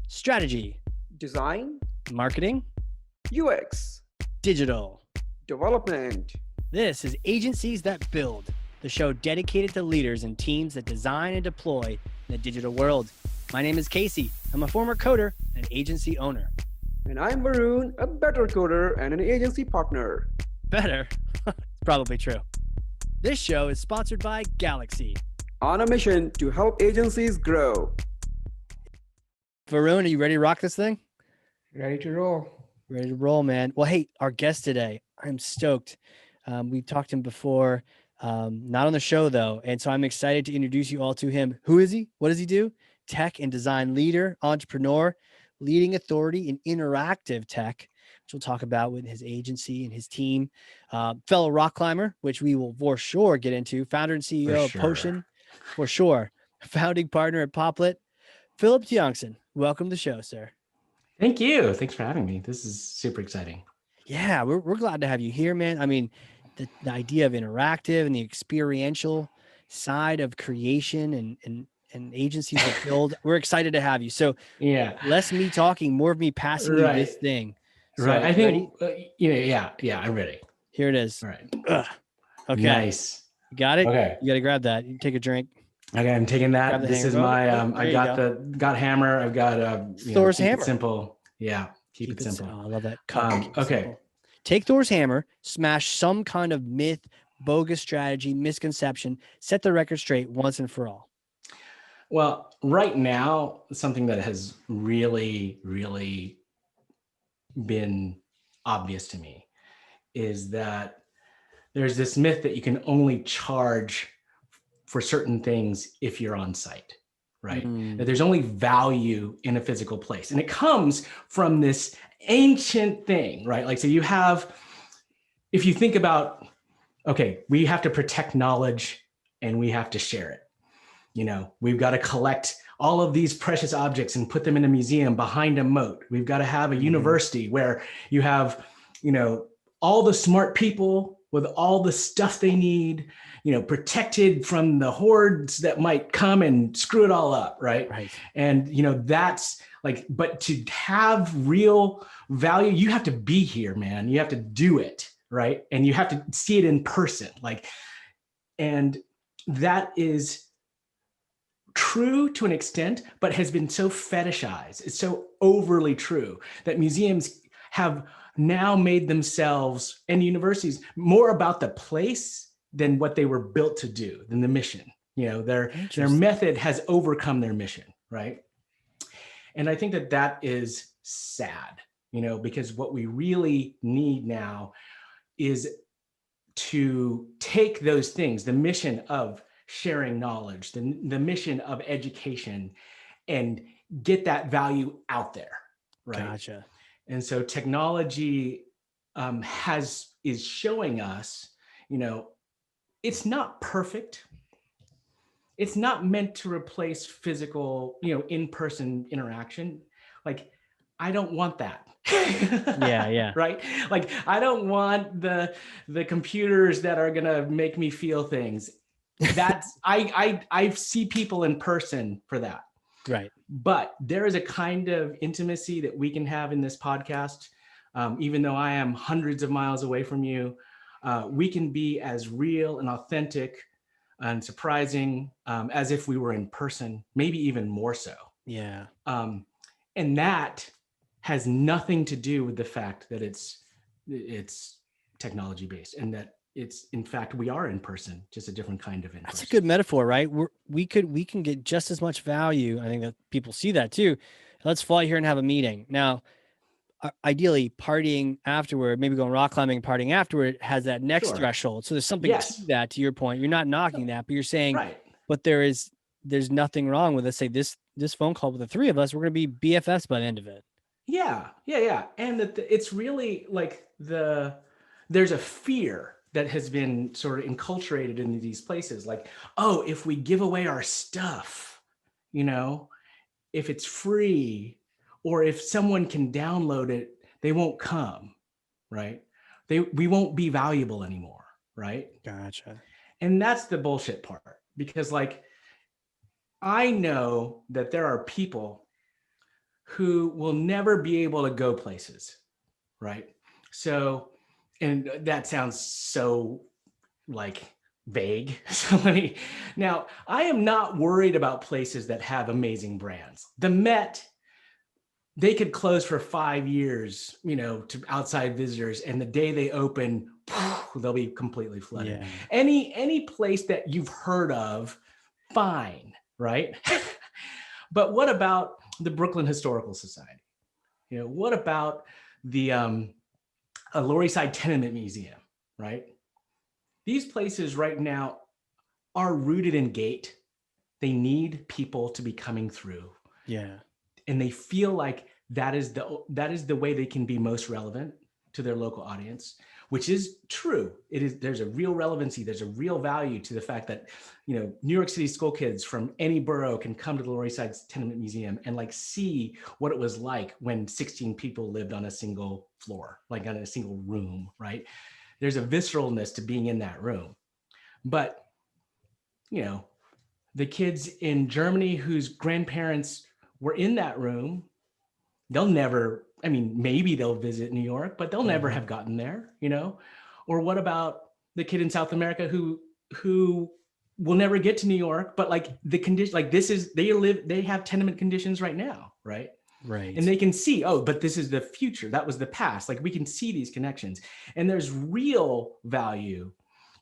strategy, design, marketing, UX, digital. development. This is Agencies That Build, the show dedicated to leaders and teams that design and deploy in the digital world. My name is Casey. I'm a former coder and agency owner. And I'm Varun, a better coder and an agency partner. Better? It's probably true. This show is sponsored by Galaxy. On a mission to help agencies grow. Varun, are you ready to rock this thing? Ready to roll. Ready to roll, man. Well, hey, our guest today, I'm stoked. We've talked to him before, not on the show though. And so I'm excited to introduce you all to him. Who is he? What does he do? Tech and design leader, entrepreneur, leading authority in interactive tech, which we'll talk about with his agency and his team. Fellow rock climber, which we will for sure get into. Founder and CEO of Potion, for sure. Founding partner at Poplet. Phillip Tiongson, welcome to the show, sir. Thank you. Thanks for having me. This is super exciting. Yeah, we're glad to have you here, man. I mean, the idea of interactive and the experiential side of creation and agencies that build, we're excited to have you. So yeah, less me talking, more of me passing you this thing. So, right. I think, yeah, I'm ready. Here it is. All right. Okay. Nice. You got it? Okay. You got to grab that. You take a drink. Okay, I'm taking that. This is my, I got hammer. I've got Thor's hammer. Keep it simple. Yeah. Keep it simple. I love that. Okay. Simple. Take Thor's hammer, smash some kind of myth, bogus strategy, misconception, set the record straight once and for all. Well, right now, something that has really, really been obvious to me is that there's this myth that you can only charge for certain things if you're on site, right? That there's only value in a physical place. And it comes from this ancient thing, right? Like, so you have, if you think about, okay, we have to protect knowledge and we have to share it. We've got to collect all of these precious objects and put them in a museum behind a moat. We've got to have a university where you have, all the smart people with all the stuff they need, protected from the hordes that might come and screw it all up, right? And, that's like, but to have real value, you have to be here, man. You have to do it, right? And you have to see it in person, and that is true to an extent, but has been so fetishized. It's so overly true that museums have now made themselves and universities more about the place than what they were built to do, than the mission. Their method has overcome their mission, right? And I think that is sad, because what we really need now is to take those things, the mission of sharing knowledge, the mission of education, and get that value out there, right? Gotcha. And so technology is showing us, it's not perfect. It's not meant to replace physical, in-person interaction. Like, I don't want that. Yeah. Right? Like, I don't want the computers that are gonna make me feel things. That's I see people in person for that. Right. But there is a kind of intimacy that we can have in this podcast. Even though I am hundreds of miles away from you, we can be as real and authentic and surprising as if we were in person, maybe even more so. Yeah. And that has nothing to do with the fact that it's technology based, and that it's, in fact, we are in person, just a different kind of in person. That's a good metaphor, right? We can get just as much value. I think that people see that too. Let's fly here and have a meeting. Now, ideally, partying afterward, maybe going rock climbing and partying afterward has that next threshold. So there's something to that, to your point. You're not knocking that, but you're saying, but there's nothing wrong with, let's say, this phone call with the three of us, we're going to be BFFs by the end of it. Yeah. And it's really like there's a fear that has been sort of enculturated into these places. Like, oh, if we give away our stuff, if it's free, or if someone can download it, they won't come, right? We won't be valuable anymore, right? Gotcha. And that's the bullshit part, because I know that there are people who will never be able to go places, right? So, and that sounds so like vague. So now I am not worried about places that have amazing brands. The Met, they could close for 5 years, to outside visitors, and the day they open, they'll be completely flooded. Yeah. Any place that you've heard of, fine, right? But what about the Brooklyn Historical Society? What about the Lower East Side Tenement Museum, right? These places right now are rooted in gate. They need people to be coming through. Yeah. And they feel like that is the way they can be most relevant to their local audience, which is true. There's a real relevancy, there's a real value to the fact that, New York City school kids from any borough can come to the Lower East Side Tenement Museum and like see what it was like when 16 people lived on a single floor, like on a single room, right? There's a visceralness to being in that room. But, the kids in Germany whose grandparents were in that room, they'll never, maybe they'll visit New York, but they'll never have gotten there, Or what about the kid in South America who will never get to New York, but like the condition, like they have tenement conditions right now, right? Right. And they can see, oh, but this is the future. That was the past. Like we can see these connections. And there's real value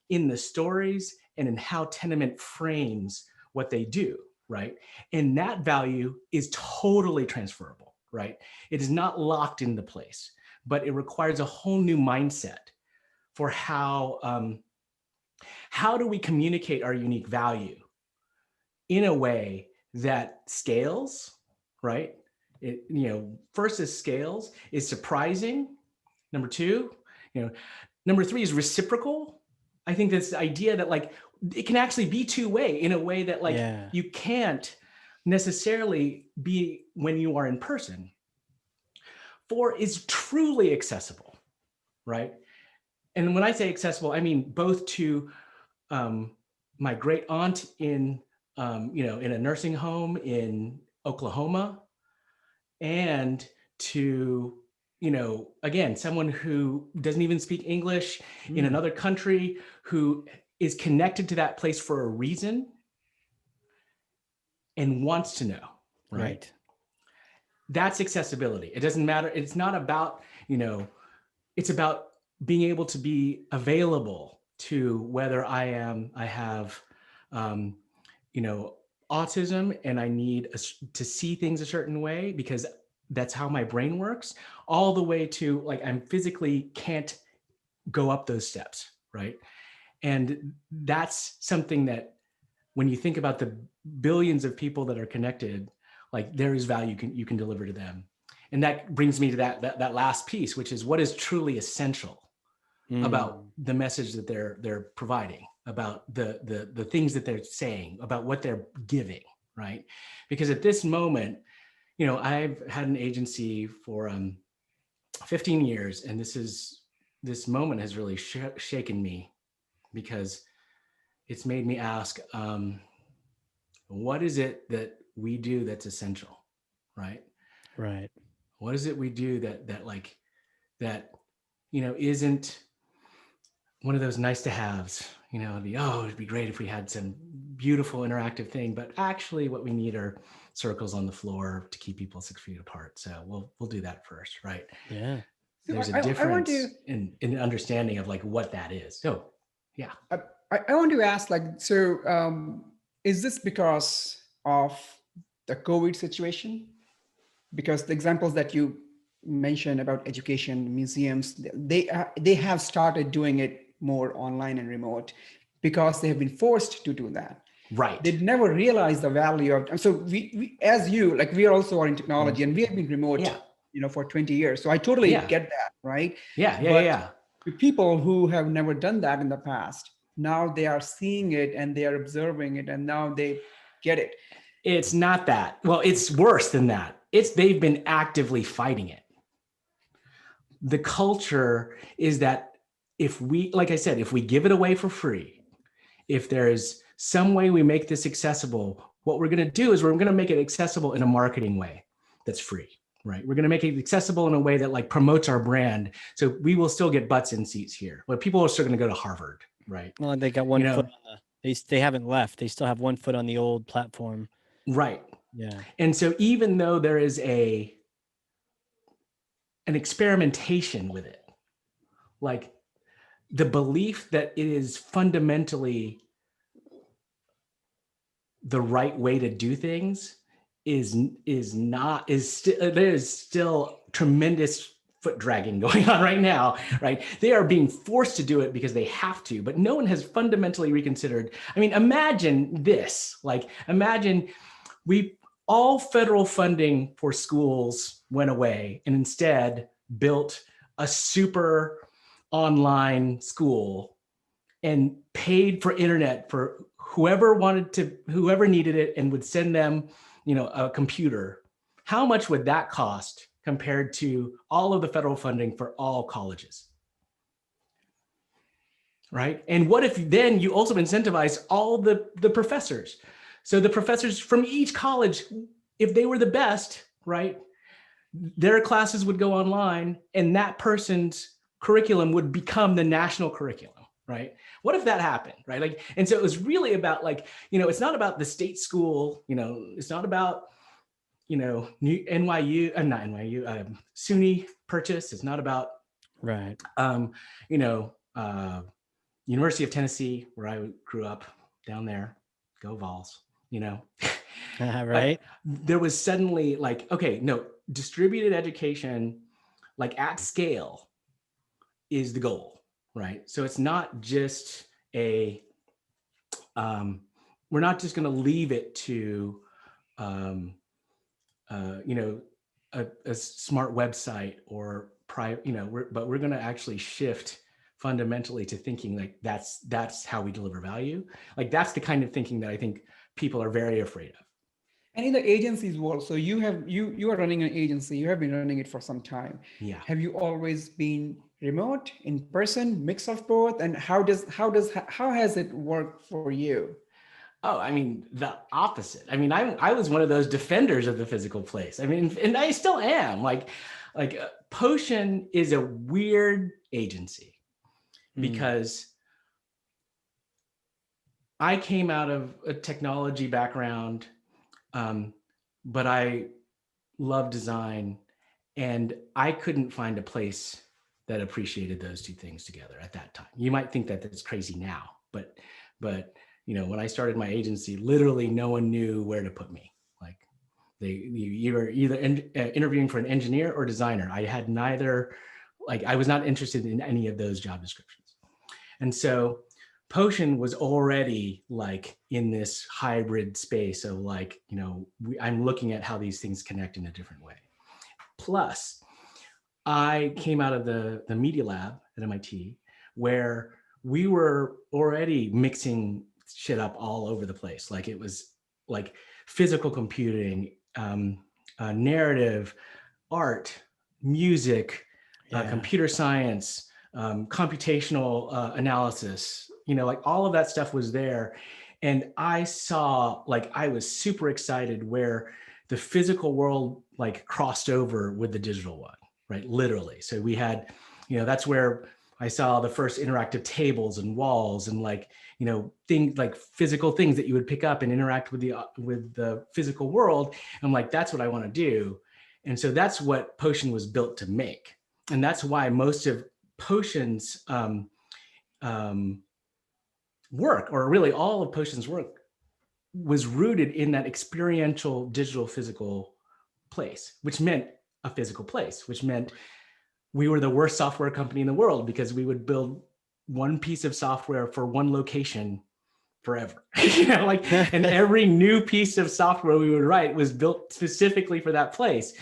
in the stories and in how tenement frames what they do, right? And that value is totally transferable, right? It is not locked into place, but it requires a whole new mindset for how do we communicate our unique value in a way that scales, right? First is scales, is surprising. Number two, number three is reciprocal. I think this idea that like it can actually be two-way in a way that like you can't necessarily be when you are in person. Four is truly accessible, right? And when I say accessible, I mean both to my great aunt in in a nursing home in Oklahoma, and to again, someone who doesn't even speak English in another country, who is connected to that place for a reason and wants to know, right? That's accessibility. It doesn't matter. It's not about, it's about being able to be available to whether I have, autism and I need to see things a certain way because that's how my brain works, all the way to like I'm physically can't go up those steps, right? And that's something that when you think about the billions of people that are connected, like there is value you can deliver to them. And that brings me to that last piece, which is what is truly essential about the message that they're providing, about the things that they're saying, about what they're giving, right? Because at this moment, I've had an agency for 15 years, and this moment has really shaken me because it's made me ask, what is it that we do that's essential, right? Right. What is it we do that isn't one of those nice to haves, it'd be great if we had some beautiful interactive thing, but actually what we need are circles on the floor to keep people 6 feet apart. So we'll do that first, right? Yeah. There's a difference in understanding of like what that is. So yeah. I want to ask, is this because of the COVID situation? Because the examples that you mentioned about education, museums, they have started doing it more online and remote because they have been forced to do that. Right. They never realized the value of. So we as you, like we are also in technology and we have been remote, for 20 years. So I totally get that, right? Yeah. The people who have never done that in the past, now they are seeing it and they are observing it and now they get it. It's not that. Well, it's worse than that. They've been actively fighting it. The culture is that if we give it away for free, if there's some way we make this accessible, what we're going to do is we're going to make it accessible in a marketing way. that's free, right? We're going to make it accessible in a way that like promotes our brand. So we will still get butts in seats here, but people are still going to go to Harvard, right? Well, they got one foot on they haven't left. They still have one foot on the old platform. Right. Yeah. And so even though there is an experimentation with it, like the belief that it is fundamentally the right way to do things there's still tremendous foot dragging going on right now, right? They are being forced to do it because they have to, but no one has fundamentally reconsidered. I mean, imagine this, like imagine all federal funding for schools went away and instead built a super online school and paid for internet for whoever needed it and would send them, a computer. How much would that cost compared to all of the federal funding for all colleges? Right? And what if then you also incentivize all the professors? So the professors from each college, if they were the best, right, their classes would go online and that person's curriculum would become the national curriculum, right? What if that happened, right? Like, and so it was really about like, it's not about the state school, it's not about, new NYU, not NYU, SUNY purchase. It's not about, right. University of Tennessee, where I grew up down there, go Vols, Right. But there was suddenly like, okay, no, distributed education, like at scale is the goal, right? So it's not just we're not just going to leave it to, a smart website or private, but we're going to actually shift fundamentally to thinking like that's how we deliver value. Like that's the kind of thinking that I think people are very afraid of. And in the agencies world, so you are running an agency, you have been running it for some time. Yeah. Have you always been remote, in person, mix of both? And how has it worked for you? Oh, I mean, the opposite. I mean, I was one of those defenders of the physical place. I mean, and I still am. Like Potion is a weird agency because I came out of a technology background, but I love design, and I couldn't find a place that appreciated those two things together at that time. You might think that that's crazy now, but when I started my agency, literally no one knew where to put me. Like you were either interviewing for an engineer or designer. I had neither, like I was not interested in any of those job descriptions. And so Potion was already like in this hybrid space of like, I'm looking at how these things connect in a different way. Plus, I came out of the media lab at MIT where we were already mixing shit up all over the place. Like it was like physical computing, narrative, art, music, computer science, computational analysis, like all of that stuff was there. And I saw, like, I was super excited where the physical world like crossed over with the digital one, right? Literally. So we had, that's where I saw the first interactive tables and walls and like, things like physical things that you would pick up and interact with the physical world. I'm like, that's what I want to do. And so that's what Potion was built to make. And that's why most of Potion's work, or really all of Potion's work, was rooted in that experiential digital physical place, which meant a physical place, which meant we were the worst software company in the world because we would build one piece of software for one location forever. And every new piece of software we would write was built specifically for that place,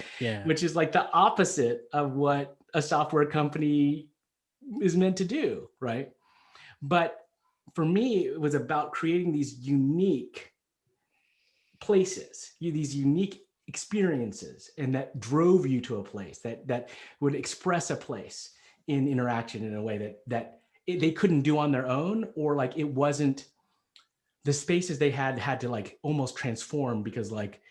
which is like the opposite of what a software company is meant to do, right? But for me, it was about creating these unique places, these unique experiences, and that drove you to a place that would express a place in interaction in a way that they couldn't do on their own, or like it wasn't, the spaces they had to like almost transform because like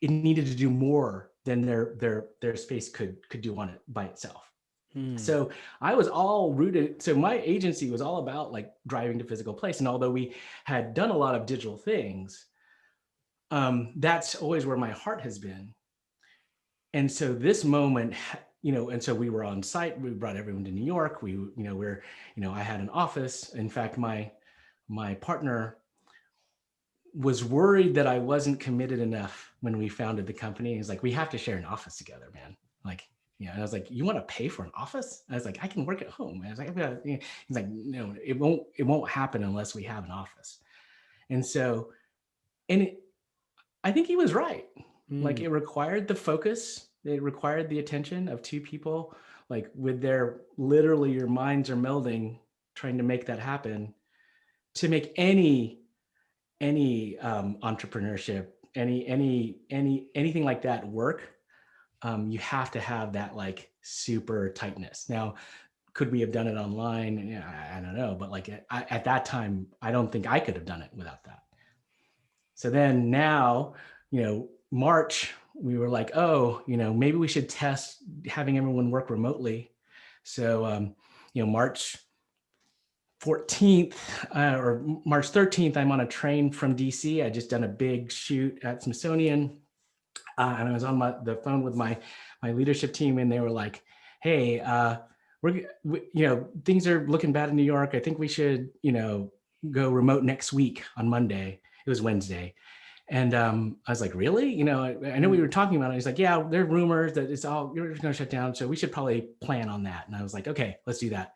it needed to do more than their space could do on it by itself. Hmm. So I was all rooted. So my agency was all about like driving to physical place. And although we had done a lot of digital things, that's always where my heart has been. And so this moment, and so we were on site, we brought everyone to New York. I had an office. In fact, my partner was worried that I wasn't committed enough when we founded the company. He's like, we have to share an office together, man. Like, and I was like, you want to pay for an office? I was like, I can work at home. I was like, he's like, no, it won't happen unless we have an office. And so, I think he was right. Like it required the focus. It required the attention of two people, like with their, literally your minds are melding, trying to make that happen, to make any entrepreneurship, anything like that work. You have to have that like super tightness. Now, could we have done it online? Yeah, I don't know. But like at that time, I don't think I could have done it without that. So then now, March, we were like, oh, maybe we should test having everyone work remotely. So, March 14th or March 13th, I'm on a train from DC. I just done a big shoot at Smithsonian. And I was on the phone with my leadership team, and they were like, hey, things are looking bad in New York. I think we should, go remote next week on Monday. It was Wednesday. And I was like, really? I know we were talking about it. He's like, yeah, there are rumors that you're just going to shut down. So we should probably plan on that. And I was like, okay, let's do that.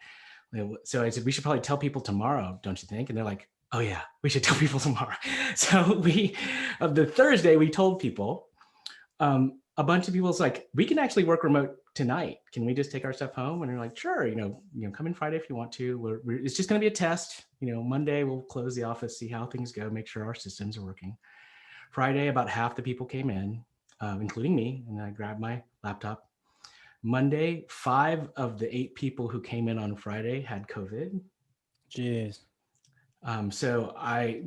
So I said, we should probably tell people tomorrow, don't you think? And they're like, oh yeah, we should tell people tomorrow. So the Thursday, we told people, a bunch of people was like, we can actually work remote tonight. Can we just take our stuff home? And they're like, sure, come in Friday if you want to. It's just going to be a test. Monday we'll close the office, see how things go, make sure our systems are working. Friday, about half the people came in, including me, and I grabbed my laptop. Monday, 5 of the 8 people who came in on Friday had COVID. Jeez. So I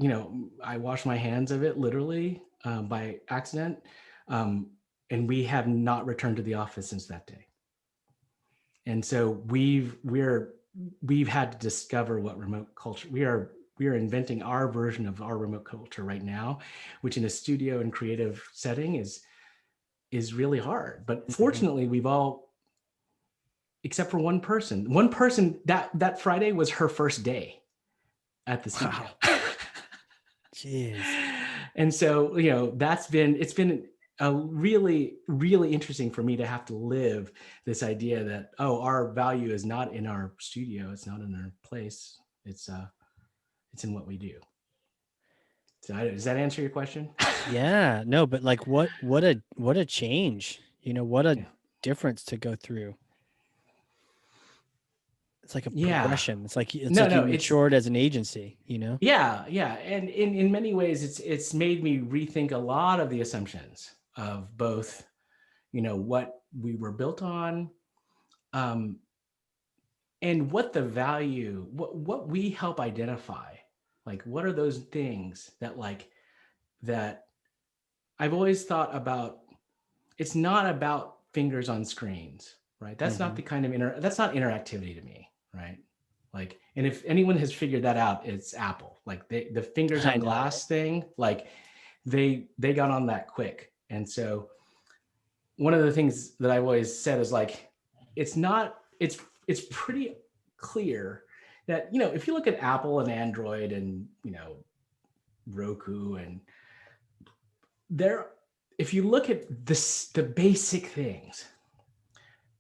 washed my hands of it literally by accident. And we have not returned to the office since that day. And so we've had to discover what remote culture, we are inventing our version of our remote culture right now, which in a studio and creative setting is really hard. But fortunately, we've all, except for one person that Friday was her first day at the studio. Wow. Jeez. And so, it's been a really, really interesting for me to have to live this idea that, our value is not in our studio. It's not in our place. It's in what we do. So does that answer your question? Yeah, no, but like what a change, what a difference to go through. It's like a progression. It's like you matured as an agency, Yeah. And in many ways, it's made me rethink a lot of the assumptions of both, what we were built on, and what the value, what we help identify, like what are those things that I've always thought about. It's not about fingers on screens, right? That's not the kind of that's not interactivity to me, right? Like, and if anyone has figured that out, it's Apple. Like the fingers on glass thing, like they got on that quick. And so one of the things that I've always said is like, it's pretty clear that, if you look at Apple and Android and, Roku, and if you look at this, the basic things,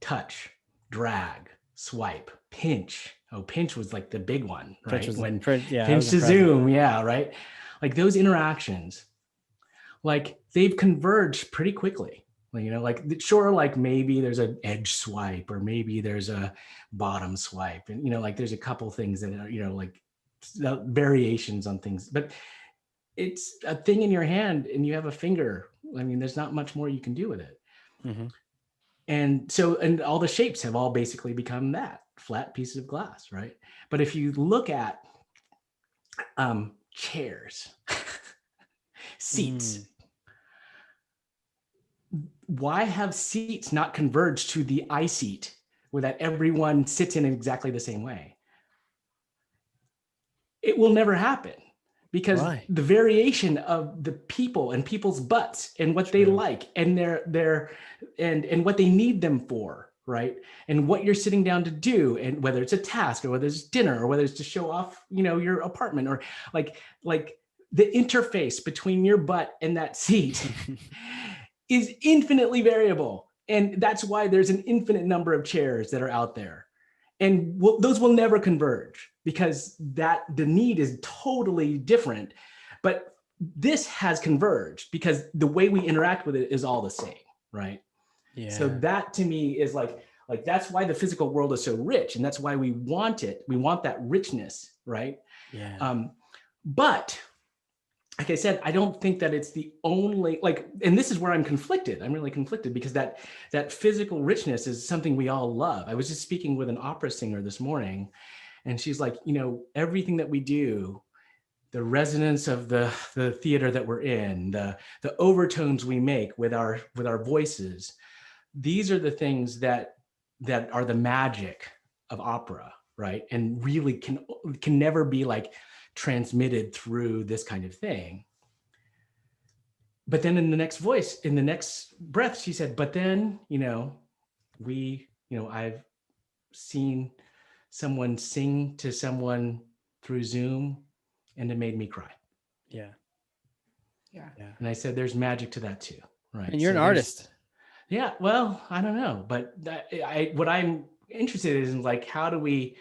touch, drag, swipe, pinch. Pinch was like the big one, right? Pinch to zoom. Yeah. Right. Like those interactions, like they've converged pretty quickly. Sure, like maybe there's an edge swipe or maybe there's a bottom swipe, and like there's a couple things that are like variations on things, but it's a thing in your hand and you have a finger. I mean, there's not much more you can do with it. And so, and all the shapes have all basically become that flat pieces of glass, right? But if you look at chairs, seats, why have seats not converged to the I seat where that everyone sits in exactly the same way? It will never happen, because Why? the variation of the people and people's butts and what they True. like and and what they need them for, right? And what you're sitting down to do, and whether it's a task or whether it's dinner or whether it's to show off, your apartment, or like the interface between your butt and that seat is infinitely variable. And that's why there's an infinite number of chairs that are out there. And those will never converge, because the need is totally different. But this has converged because the way we interact with it is all the same, right? Yeah. So that to me is like that's why the physical world is so rich, and that's why we want it. We want that richness, right? Yeah. But like I said, I don't think that it's the only, and this is where I'm conflicted. I'm really conflicted, because that physical richness is something we all love. I was just speaking with an opera singer this morning, and she's like, everything that we do, the resonance of the theater that we're in, the overtones we make with our voices, these are the things that are the magic of opera, right? And really can never be like transmitted through this kind of thing. But then in the next breath, she said, but then, I've seen someone sing to someone through Zoom, and it made me cry. Yeah. Yeah. Yeah. And I said, there's magic to that too, right? And you're an artist. Yeah, well, I don't know, but what I'm interested in is like, how do we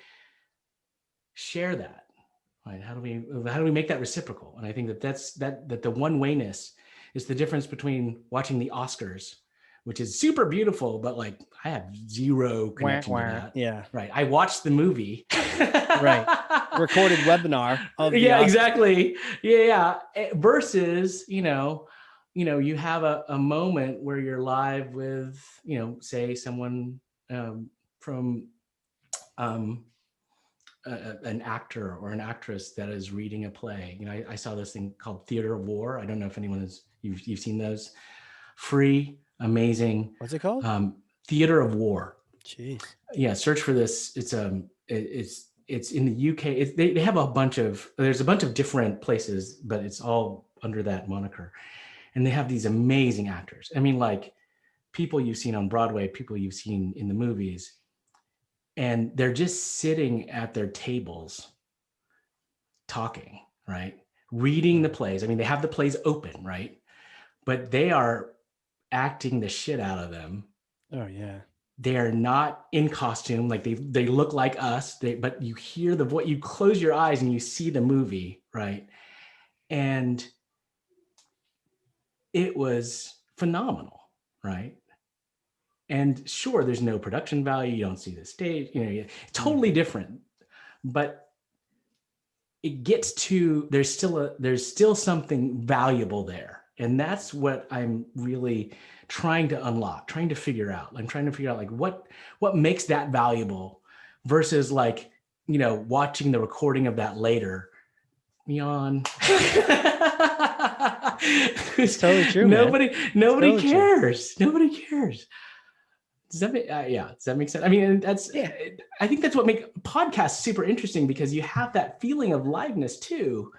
share that, right? How do we make that reciprocal? And I think that the one wayness is the difference between watching the Oscars, which is super beautiful, but like I have zero connection to that. Yeah. Right. I watched the movie. Right. Recorded webinar of the Yeah, Oscars. exactly. Yeah. Versus, you have a moment where you're live with, say someone from an actor or an actress that is reading a play. I saw this thing called Theater of War. I don't know if anyone you've seen those. Free, amazing. What's it called? Theater of War. Jeez. Yeah, search for this. It's in the UK. They have there's a bunch of different places, but it's all under that moniker. And they have these amazing actors. I mean, like people you've seen on Broadway, people you've seen in the movies, and they're just sitting at their tables talking, right? Reading the plays. I mean, they have the plays open, right? But they are acting the shit out of them. Oh yeah. They are not in costume, like they look like us, but you hear the voice, you close your eyes and you see the movie, right? And it was phenomenal, right? And sure, there's no production value, you don't see the stage, totally different. But it gets to, there's still something valuable there. And that's what I'm really trying to unlock, trying to figure out. I'm trying to figure out like what makes that valuable versus like, watching the recording of that later. Yawn. It's totally true, Nobody totally cares. True. Nobody cares. Does that make, does that make sense? I mean, I think that's what makes podcasts super interesting, because you have that feeling of liveness too.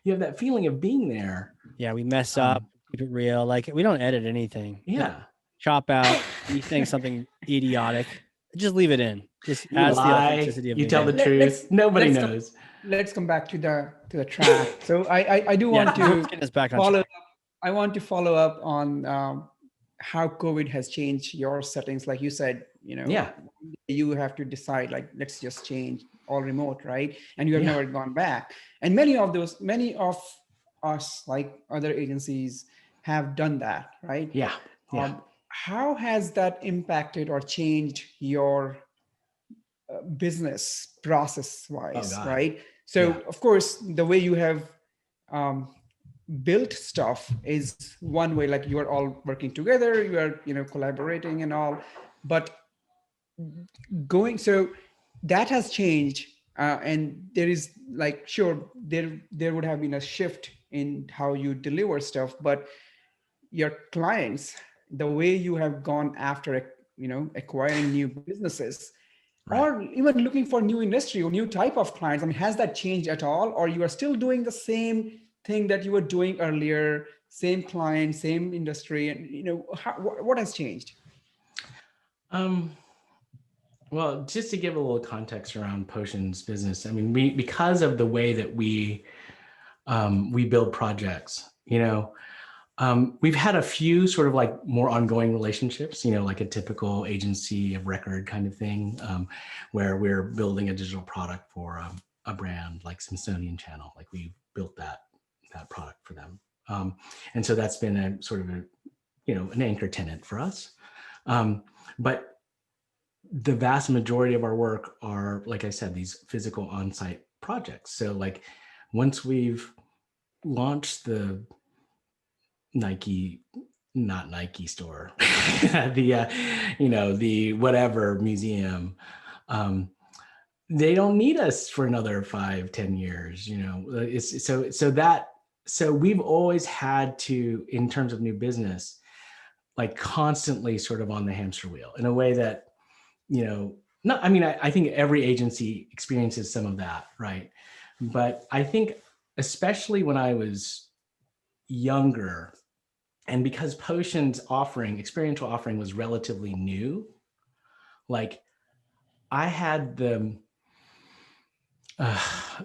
You have that feeling of being there. Yeah, we mess up, keep it real. Like we don't edit anything. Yeah. Chop out, you think something idiotic, just leave it in. Just You adds the lie, authenticity of you the tell the event. truth. Nobody let's knows. Let's come back to the track. So I do Yeah, want let's to get us back on follow track. up. I want to follow up on how COVID has changed your settings. Like you said, Yeah. you have to decide, like, let's just change all remote, right? And you have Yeah. never gone back. And many of us, like other agencies, have done that, right? Yeah. Yeah. How has that impacted or changed your business process wise, God. right? So Yeah. of course, the way you have built stuff is one way, like you are all working together, you are collaborating and all, but so that has changed, and there is, like, sure, there would have been a shift in how you deliver stuff, but your clients the way you have gone after, acquiring new businesses, Right. or even looking for new industry or new type of clients? I mean, has that changed at all, or you are still doing the same thing that you were doing earlier, same client, same industry, and what has changed? Um, well, just to give a little context around Potion's business, I mean, because of the way that we build projects, we've had a few sort of like more ongoing relationships, like a typical agency of record kind of thing, where we're building a digital product for a brand like Smithsonian Channel. Like we built that product for them, and so that's been a sort of an anchor tenant for us. But the vast majority of our work are, like I said, these physical on-site projects. So like once we've launched the not Nike store, the whatever museum, they don't need us for another 5-10 years. It's so we've always had to, in terms of new business, like constantly sort of on the hamster wheel in a way that, not, I mean, I think every agency experiences some of that, right? But I think especially when I was younger, and because Potion's experiential offering was relatively new, like I had the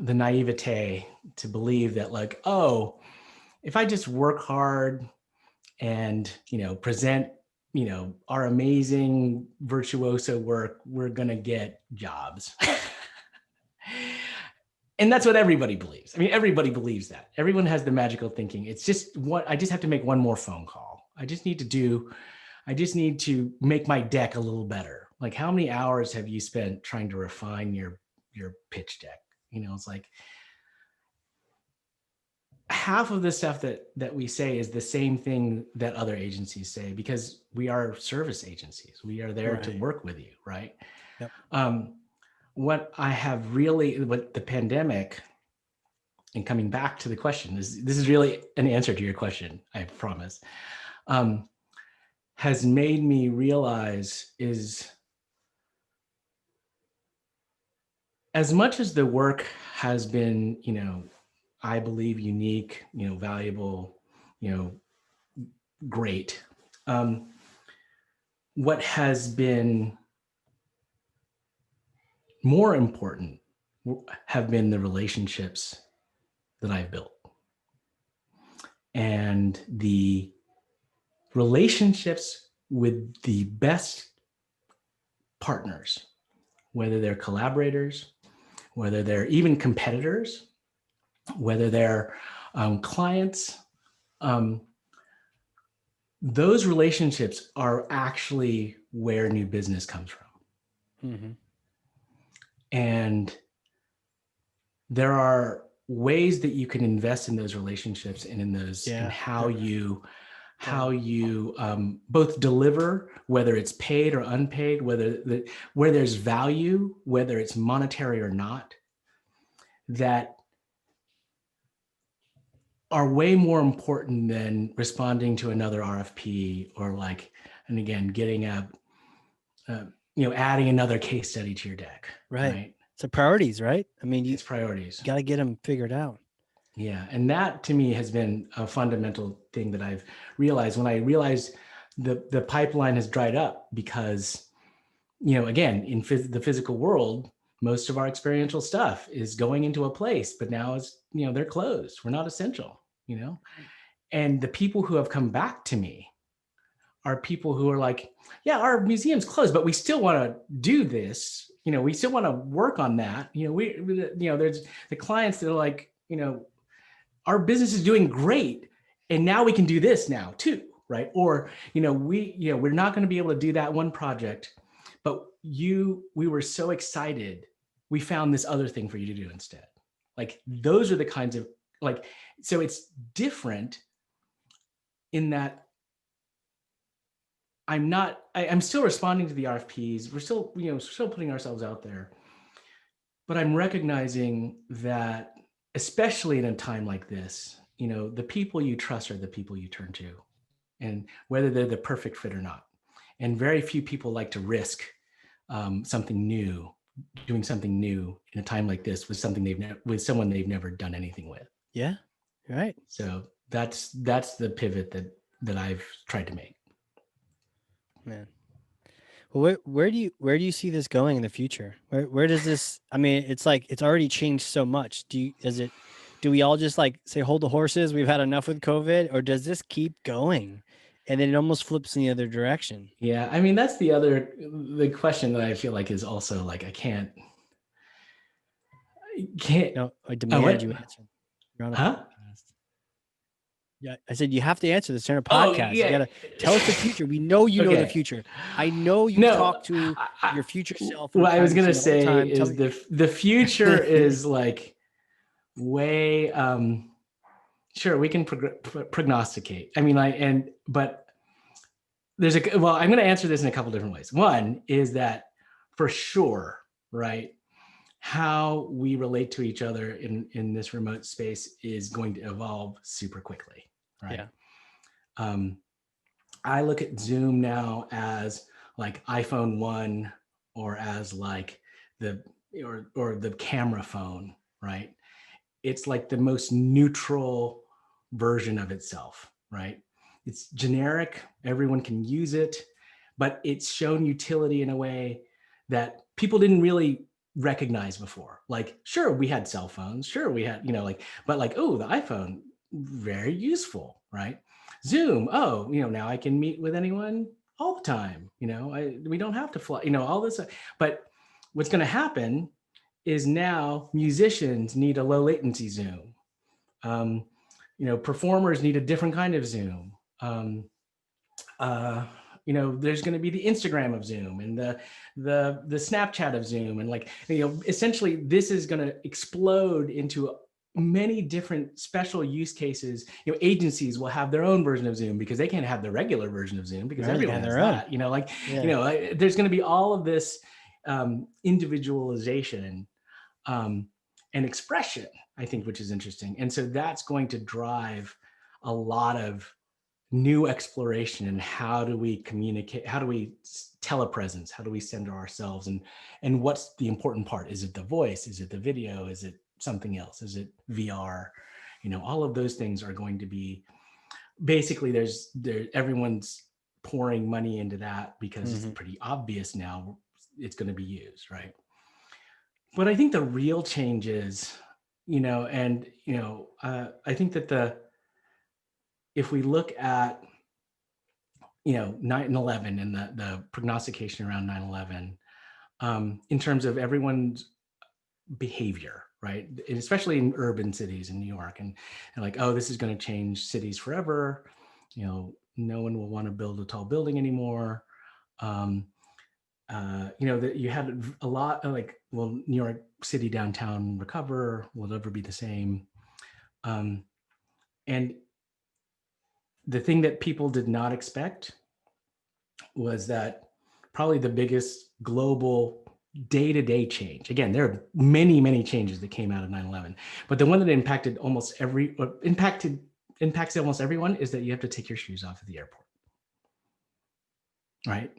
naivete to believe that like, oh, if I just work hard and, present, our amazing virtuoso work, we're going to get jobs. And that's what everybody believes. I mean, everybody believes that. Everyone has the magical thinking. It's just I just have to make one more phone call. I just need to make my deck a little better. Like, how many hours have you spent trying to refine your pitch deck? It's like half of the stuff that we say is the same thing that other agencies say, because we are service agencies. We are there to work with you, right? Yep. What the pandemic, and coming back to the question, this is really an answer to your question, I promise, has made me realize is, as much as the work has been, I believe unique, valuable, great. What has been more important have been the relationships that I've built, and the relationships with the best partners, whether they're collaborators, whether they're even competitors, whether they're clients. Those relationships are actually where new business comes from. Mm-hmm. And there are ways that you can invest in those relationships and in those, and how you both deliver, whether it's paid or unpaid, where there's value, whether it's monetary or not, that are way more important than responding to another RFP, or like, and again, getting adding another case study to your deck. Right. So priorities, right? I mean, It's priorities. got to get them figured out. Yeah. And that to me has been a fundamental thing that I've realized when I realized the pipeline has dried up, because, again, in the physical world, most of our experiential stuff is going into a place, but now it's, they're closed. We're not essential, and the people who have come back to me are people who are like, yeah, our museum's closed, but we still want to do this. We still want to work on that. There's the clients that are like, our business is doing great, and now we can do this now too, right? Or, we're not going to be able to do that one project, but we were so excited, we found this other thing for you to do instead. Like, those are the kinds of, like, so it's different in that I'm still responding to the RFPs. We're still, still putting ourselves out there, but I'm recognizing that, especially in a time like this, the people you trust are the people you turn to. and whether they're the perfect fit or not. And very few people like to risk something new, doing something new in a time like this with with someone they've never done anything with. Yeah. Right. So that's the pivot that I've tried to make. Man. Well, where do you see this going in the future? Where does this? I mean, it's like it's already changed so much. Do we all just like say hold the horses? We've had enough with COVID, or does this keep going, and then it almost flips in the other direction? Yeah, I mean that's the question that I feel like is also like I can't. No, I demand you answer. You're on a Huh? podcast. Yeah, I said you have to answer this. Turn a Oh podcast. You yeah. gotta tell us the future. We know you know the Okay. future. I know you've No, talked to your future self from what I was time to gonna time all the say time. Tell is me. the future is like way sure we can prognosticate. I mean, but there's I'm going to answer this in a couple different ways. One is that for sure, right, how we relate to each other in this remote space is going to evolve super quickly, right? Yeah. I look at Zoom now as like iPhone 1 or as like the camera phone, right? It's like the most neutral version of itself, right? It's generic, everyone can use it, but it's shown utility in a way that people didn't really recognize before. Like, sure, we had cell phones, sure, we had, but like, oh, the iPhone, very useful, right? Zoom, oh, now I can meet with anyone all the time, we don't have to fly, all this, but what's going to happen is now musicians need a low latency Zoom. Performers need a different kind of Zoom. There's going to be the Instagram of Zoom and the Snapchat of Zoom, and essentially this is going to explode into many different special use cases. Agencies will have their own version of Zoom because they can't have the regular version of Zoom because everyone has that. There's going to be all of this individualization and expression, I think, which is interesting. And so that's going to drive a lot of new exploration in how do we communicate, how do we telepresence, how do we center ourselves, and what's the important part? Is it the voice? Is it the video? Is it something else? Is it VR? All of those things are going to be basically everyone's pouring money into that because it's pretty obvious now it's going to be used, right? But I think the real change is, I think that if we look at, 9/11 and the prognostication around 9/11, in terms of everyone's behavior, right? And especially in urban cities in New York, and like, oh, this is going to change cities forever. No one will want to build a tall building anymore. That you had a lot of New York City downtown recover, will it ever be the same? And the thing that people did not expect was that probably the biggest global day-to-day change. Again, there are many, many changes that came out of 9/11, but the one that impacts almost everyone is that you have to take your shoes off at the airport, right?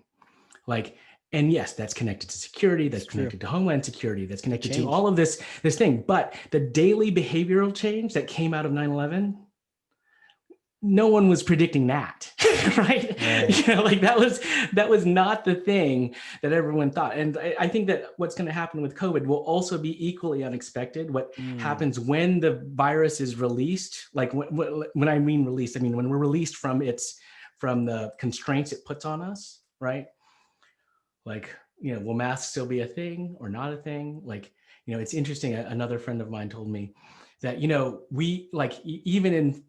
And yes, that's connected to security, that's connected to Homeland Security, that's connected to all of this thing. But the daily behavioral change that came out of 9/11, no one was predicting that, right? That was not the thing that everyone thought. And I think that what's going to happen with COVID will also be equally unexpected. What happens when the virus is released, when I mean released, I mean when we're released from the constraints it puts on us, right? Will masks still be a thing or not a thing? It's interesting. Another friend of mine told me that, we even in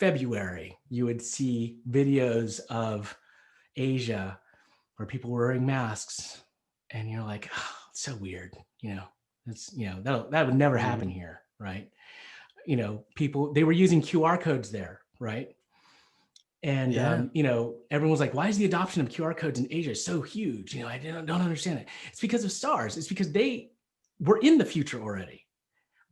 February, you would see videos of Asia where people were wearing masks, and you're like, oh, it's so weird. That would never happen here, right? People, they were using QR codes there, right? And, everyone was like, why is the adoption of QR codes in Asia so huge? I don't understand it. It's because of SARS. It's because they were in the future already.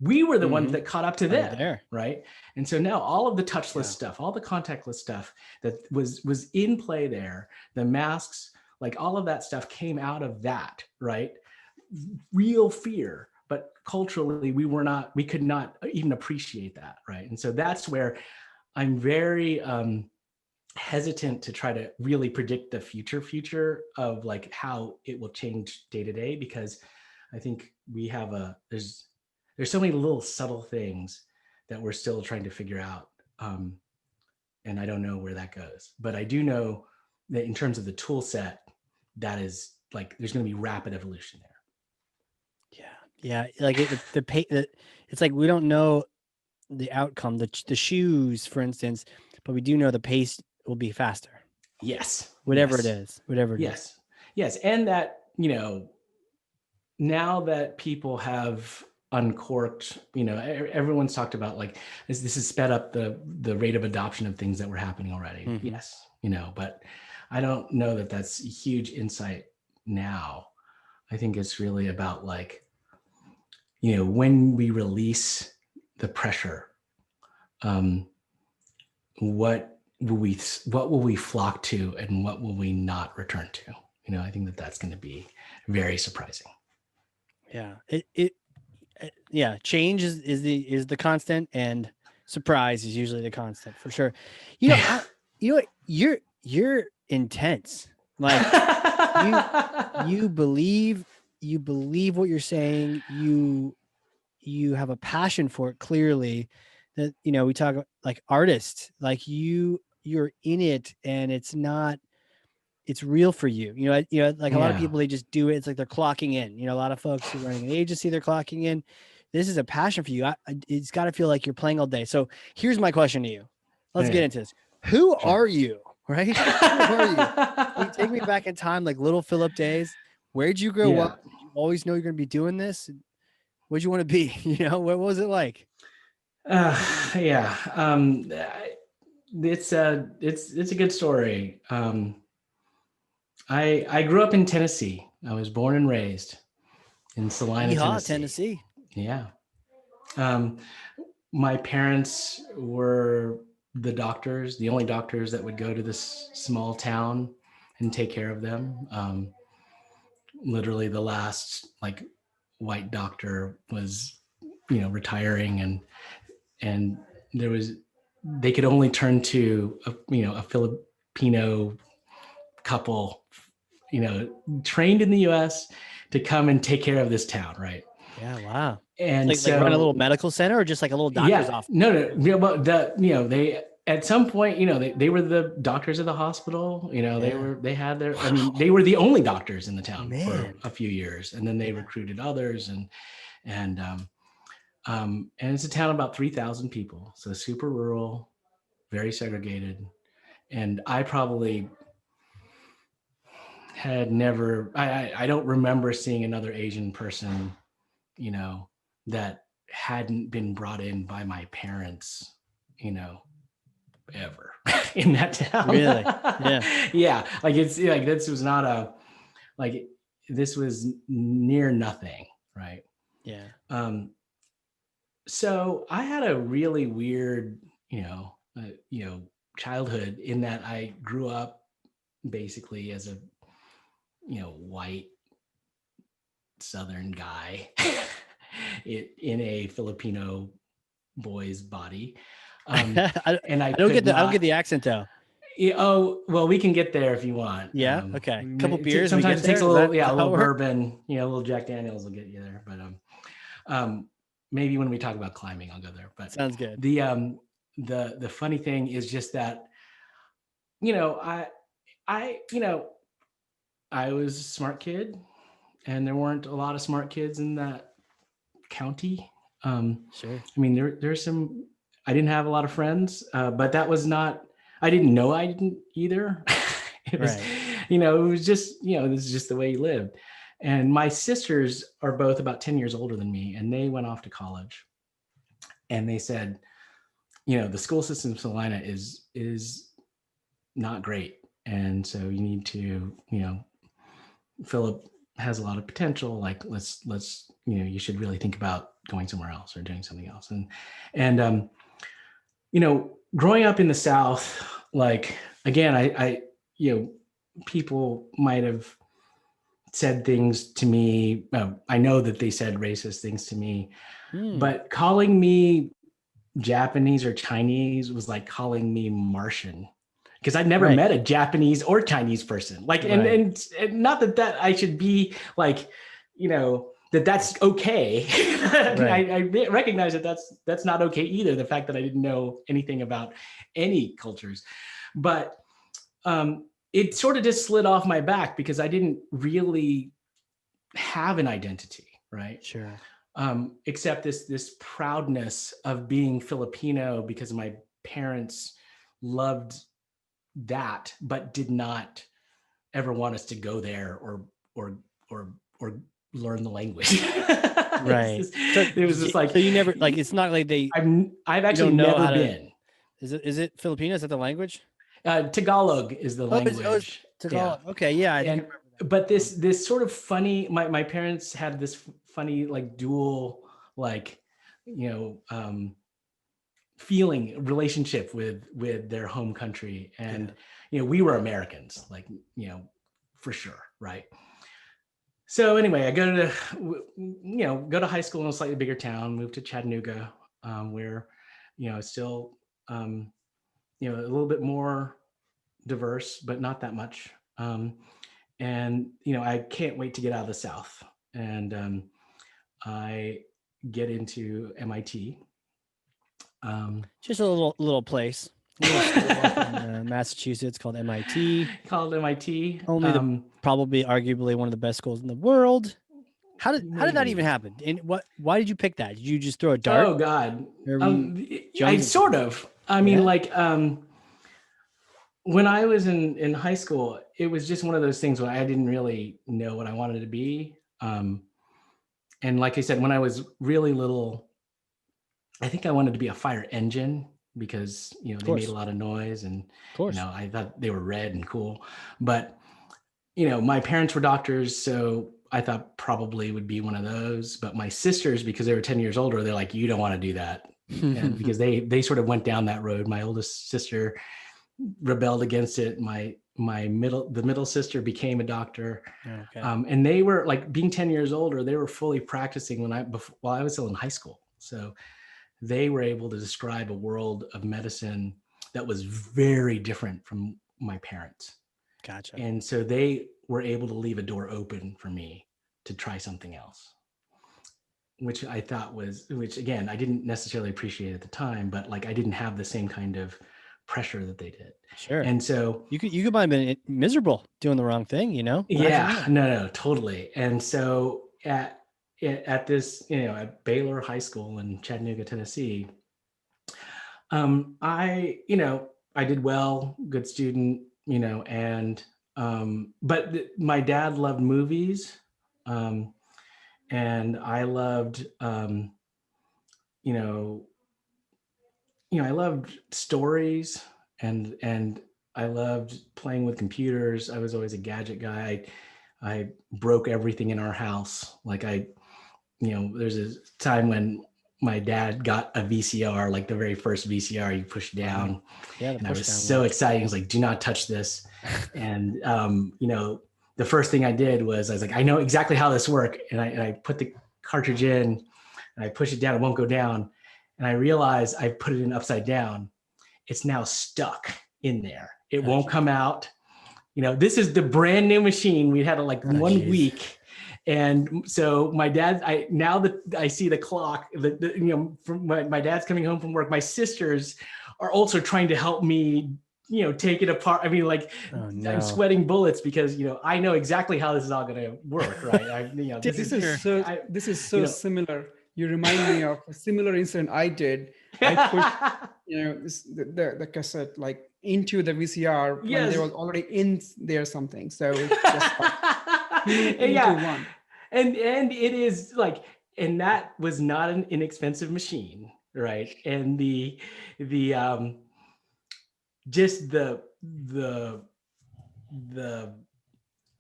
We were the ones that caught up to them, there. right? And so now all of the touchless Yeah. stuff, all the contactless stuff that was in play there, the masks, like all of that stuff came out of that, right? Real fear, but culturally we could not even appreciate that, right? And so that's where I'm very hesitant to try to really predict the future of like how it will change day to day, because I think we have there's so many little subtle things that we're still trying to figure out. And I don't know where that goes, but I do know that in terms of the tool set, that is like, there's going to be rapid evolution there. Yeah. Like it's like, we don't know the outcome, the shoes, for instance, but we do know the pace will be faster. Yes. Whatever yes. it is, whatever it is. Yes. Yes. And that, now that people have uncorked, everyone's talked about like this has sped up the rate of adoption of things that were happening already. Mhm. Yes, but I don't know that that's huge insight now. I think it's really about like, when we release the pressure, what will we flock to and what will we not return to? I think that that's going to be very surprising. Yeah. Yeah. Change is the constant, and surprise is usually the constant, for sure. You're intense. Like you believe what you're saying. You have a passion for it, clearly. That, we talk about like artists, like you're in it, and it's real for you. Like a lot of people, they just do it. It's like they're clocking in. A lot of folks who are running an agency, they're clocking in. This is a passion for you. It's got to feel like you're playing all day. So here's my question to you. Let's get into this. Who are you? Right? Who are you? Can you take me back in time, like little Phillip days? Where'd you grow up? Did you always know you're going to be doing this? What'd you want to be? What was it like? Yeah. It's a good story. I grew up in Tennessee. I was born and raised in Salina, Tennessee. Tennessee. Yeah. My parents were the doctors, the only doctors that would go to this small town and take care of them. Literally the last like white doctor was, retiring, and they could only turn to a Filipino couple, trained in the US to come and take care of this town. Right. Yeah. Wow. And like so run a little medical center, or just like a little doctor's office? No. But they, at some point, they were the doctors of the hospital. They had their, they were the only doctors in the town for a few years, and then they recruited others, and it's a town about 3,000 people, so super rural, very segregated. And I probably had never, I don't remember seeing another Asian person, that hadn't been brought in by my parents, ever in that town. Really? Yeah. Yeah. Like it's like, this was near nothing. Right. Yeah. So I had a really weird, childhood, in that I grew up basically as a, white Southern guy in a Filipino boy's body. I And don't get the accent though. Oh, well, we can get there if you want. Yeah. Okay. Couple beers. Sometimes it takes a little, a little bourbon, a little Jack Daniels will get you there. But maybe when we talk about climbing, I'll go there. But sounds good. The funny thing is just that, I was a smart kid, and there weren't a lot of smart kids in that county. Sure. There's some. I didn't have a lot of friends, but that was not. I didn't know I didn't either. It was, it was just, this is just the way you lived. And my sisters are both about 10 years older than me, and they went off to college. And they said, the school system in Salina is not great, and so you need to, Phillip has a lot of potential. Like let's you should really think about going somewhere else or doing something else. And growing up in the South, like again, I people might have said things to me. I know that they said racist things to me, but calling me Japanese or Chinese was like calling me Martian, because I'd never met a Japanese or Chinese person. Like, and not that I should be like, that's okay. I recognize that that's not okay either. The fact that I didn't know anything about any cultures, but it sort of just slid off my back because I didn't really have an identity, right? Sure. Except this proudness of being Filipino, because my parents loved that, but did not ever want us to go there or learn the language. Right. It was just like, so you never, like, it's not like I've actually never been. Is it Filipino? Is that the language? Tagalog is the language. It's Tagalog. Yeah. Okay. Yeah. I think I remember that. But this sort of funny, my parents had this funny, like dual, like, feeling relationship with their home country. And, we were Americans, like, for sure. Right. So anyway, I go to high school in a slightly bigger town, moved to Chattanooga, where, still, a little bit more diverse, but not that much. And, I can't wait to get out of the South. And I get into MIT. Just a little place. In Massachusetts called MIT. Only probably arguably one of the best schools in the world. How did that even happen? And why did you pick that? Did you just throw a dart? Oh God. I sort of. I mean, like when I was in high school, it was just one of those things where I didn't really know what I wanted to be. And like I said, when I was really little, I think I wanted to be a fire engine because, they made a lot of noise, and, I thought they were red and cool. But, my parents were doctors, so I thought probably would be one of those. But my sisters, because they were 10 years older, they're like, you don't want to do that. And because they sort of went down that road. My oldest sister rebelled against it. The middle sister became a doctor. Okay. And they were like, being 10 years older, they were fully practicing while I was still in high school. So they were able to describe a world of medicine that was very different from my parents. Gotcha. And so they were able to leave a door open for me to try something else, which I thought which again, I didn't necessarily appreciate at the time, but like I didn't have the same kind of pressure that they did. Sure. And so you could might have been miserable doing the wrong thing, Yeah, no, totally. And so at this, at Baylor High School in Chattanooga, Tennessee, I did well, good student, and but my dad loved movies, and I loved, I loved stories, and I loved playing with computers. I was always a gadget guy. I broke everything in our house. Like there's a time when my dad got a VCR, like the very first VCR you push down. Yeah, and I was so excited. I was like, do not touch this. And, the first thing I did was I was like, I know exactly how this works. And I put the cartridge in and I push it down. It won't go down. And I realized I put it in upside down. It's now stuck in there. It won't come out. This is the brand new machine. We had it like 1 week. And so my dad, now that I see the clock, from my dad's coming home from work, my sisters are also trying to help me, take it apart. I mean, like, I'm sweating bullets because, I know exactly how this is all going to work, right? This is so similar. You remind me of a similar incident I did. I pushed, the cassette like into the VCR when there was already in there something. So it's just into one. And it is like, and that was not an inexpensive machine, right? And just the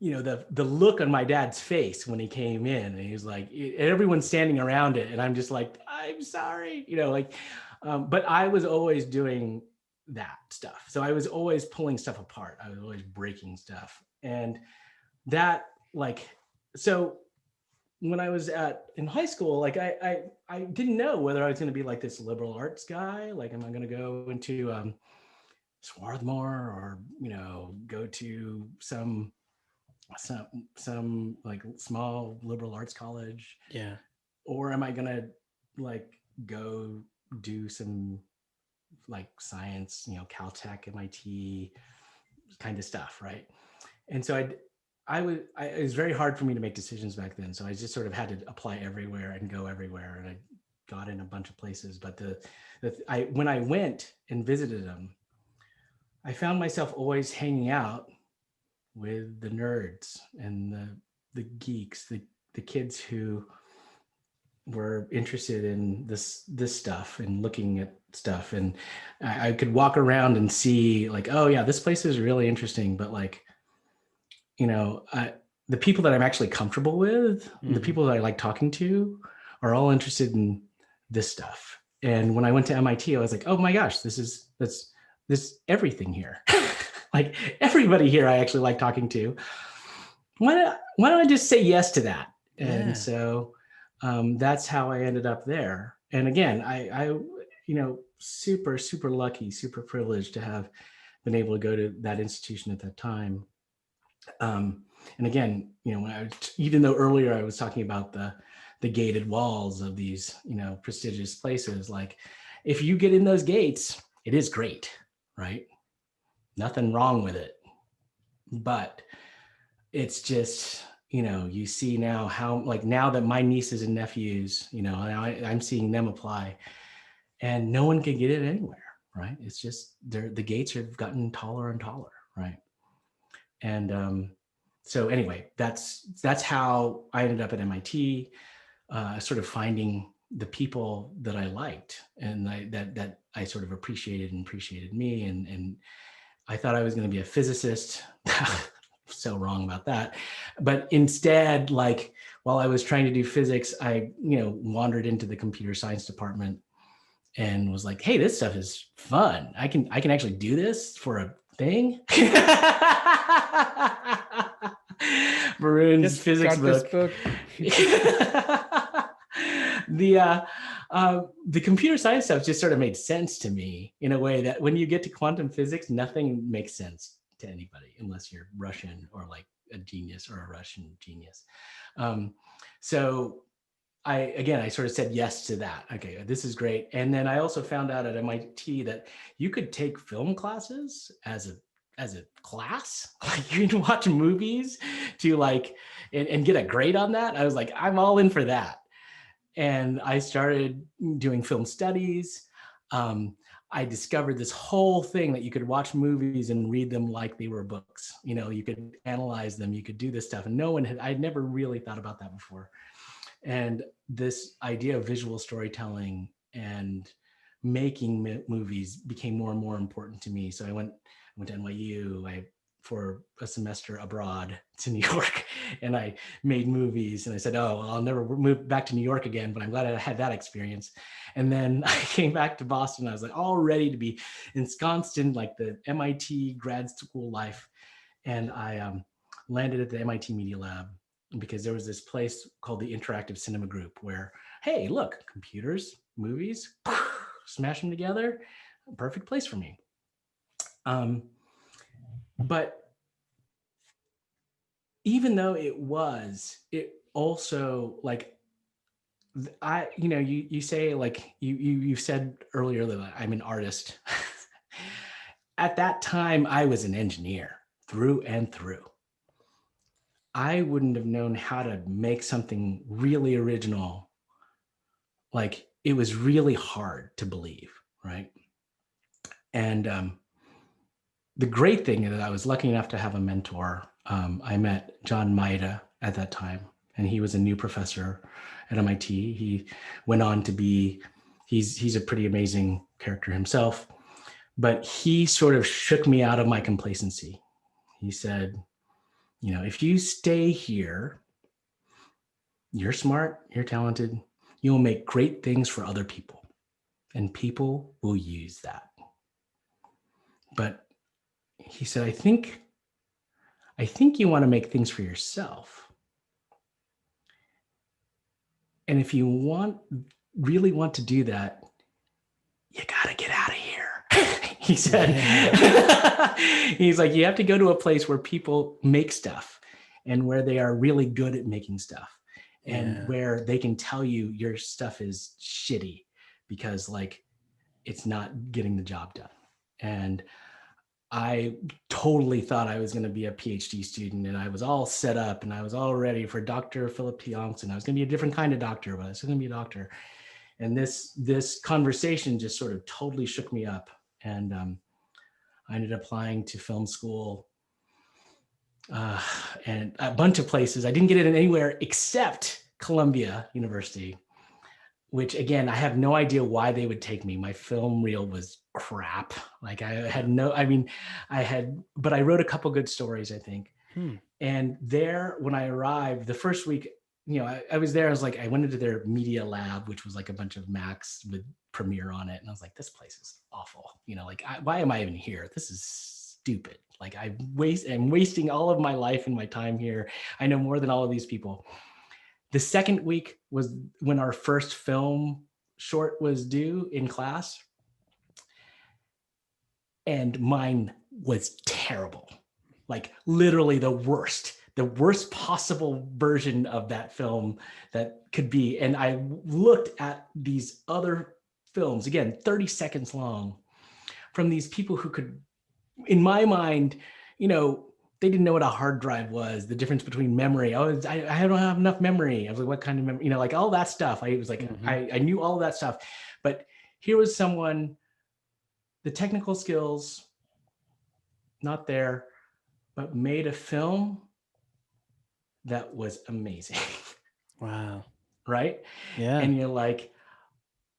the look on my dad's face when he came in, and he was like, everyone's standing around it, and I'm just like, I'm sorry, but I was always doing that stuff. So I was always pulling stuff apart. I was always breaking stuff. And that, like, so when I was in high school, like I didn't know whether I was going to be like this liberal arts guy. Like, am I going to go into Swarthmore, or, go to some like small liberal arts college? Yeah. Or am I going to like go do some like science, Caltech, MIT kind of stuff, right? And so it was very hard for me to make decisions back then. So I just sort of had to apply everywhere and go everywhere, and I got in a bunch of places. But when I went and visited them, I found myself always hanging out with the nerds and the geeks, the kids who were interested in this stuff and looking at stuff. And I could walk around and see like, oh yeah, this place is really interesting. But like, the people that I'm actually comfortable with, the people that I like talking to, are all interested in this stuff. And when I went to MIT, I was like, oh my gosh, this everything here. Like everybody here I actually like talking to. Why don't I just say yes to that? And so that's how I ended up there. And again, I super, super lucky, super privileged to have been able to go to that institution at that time. And again, when even though earlier I was talking about the gated walls of these, prestigious places, like if you get in those gates, it is great, right? Nothing wrong with it. But it's just, you see now how, like now that my nieces and nephews, I'm seeing them apply, and no one can get it anywhere, right? It's just the gates have gotten taller and taller, right? And so anyway, that's how I ended up at MIT, sort of finding the people that I liked and that I sort of appreciated me. And I thought I was going to be a physicist. So wrong about that. But instead, like while I was trying to do physics, I, wandered into the computer science department and was like, hey, this stuff is fun. I can actually do this for a thing. Maroon's Just physics got book. The computer science stuff just sort of made sense to me in a way that when you get to quantum physics, nothing makes sense to anybody unless you're Russian or like a genius or a Russian genius. So I sort of said yes to that. Okay, this is great. And then I also found out at MIT that you could take film classes as a class. Like you can watch movies to like and get a grade on that. I was like, I'm all in for that. And I started doing film studies. I discovered this whole thing that you could watch movies and read them like they were books. You could analyze them, you could do this stuff. And I'd never really thought about that before. And this idea of visual storytelling and making movies became more and more important to me. So I went to NYU for a semester abroad to New York, and I made movies. And I said, oh, well, I'll never move back to New York again, but I'm glad I had that experience. And then I came back to Boston. I was like all ready to be ensconced in like the MIT grad school life. And I landed at the MIT Media Lab because there was this place called the Interactive Cinema Group where, hey, look, computers, movies, smash them together, perfect place for me. But even though it also like, you say like, you said earlier that I'm an artist. At that time, I was an engineer through and through. I wouldn't have known how to make something really original. Like it was really hard to believe, right? And the great thing is that I was lucky enough to have a mentor. I met John Maida at that time, and he was a new professor at MIT. He went on to be, he's a pretty amazing character himself, but he sort of shook me out of my complacency. He said, You know, if you stay here, you're smart, you're talented, you'll make great things for other people, and people will use that. But he said, I think you want to make things for yourself. And if you really want to do that, you got to get out of here. He said, yeah. He's like, you have to go to a place where people make stuff and where they are really good at making stuff, and where they can tell you your stuff is shitty because like it's not getting the job done. And I totally thought I was going to be a PhD student, and I was all set up and I was all ready for Dr. Phillip Tiongson. I was going to be a different kind of doctor, but I was going to be a doctor. And this conversation just sort of totally shook me up. And I ended up applying to film school and a bunch of places. I didn't get it anywhere except Columbia University, which again, I have no idea why they would take me. My film reel was crap. Like I wrote a couple good stories, I think. And there, when I arrived, the first week, you know, I was there, I went into their media lab, which was like a bunch of Macs with Premiere on it. And I was like, this place is awful. You know, like, why am I even here? This is stupid. Like I'm wasting all of my life and my time here. I know more than all of these people. The second week was when our first film short was due in class. And mine was terrible. Like literally the worst possible version of that film that could be. And I looked at these other films, again, 30 seconds long, from these people who could, in my mind, you know, they didn't know what a hard drive was, the difference between memory. I don't have enough memory. I was like, what kind of memory? You know, like all that stuff. I was like, I knew all of that stuff. But here was someone, the technical skills, not there, but made a film that was amazing. Wow. Right? Yeah. And you're like,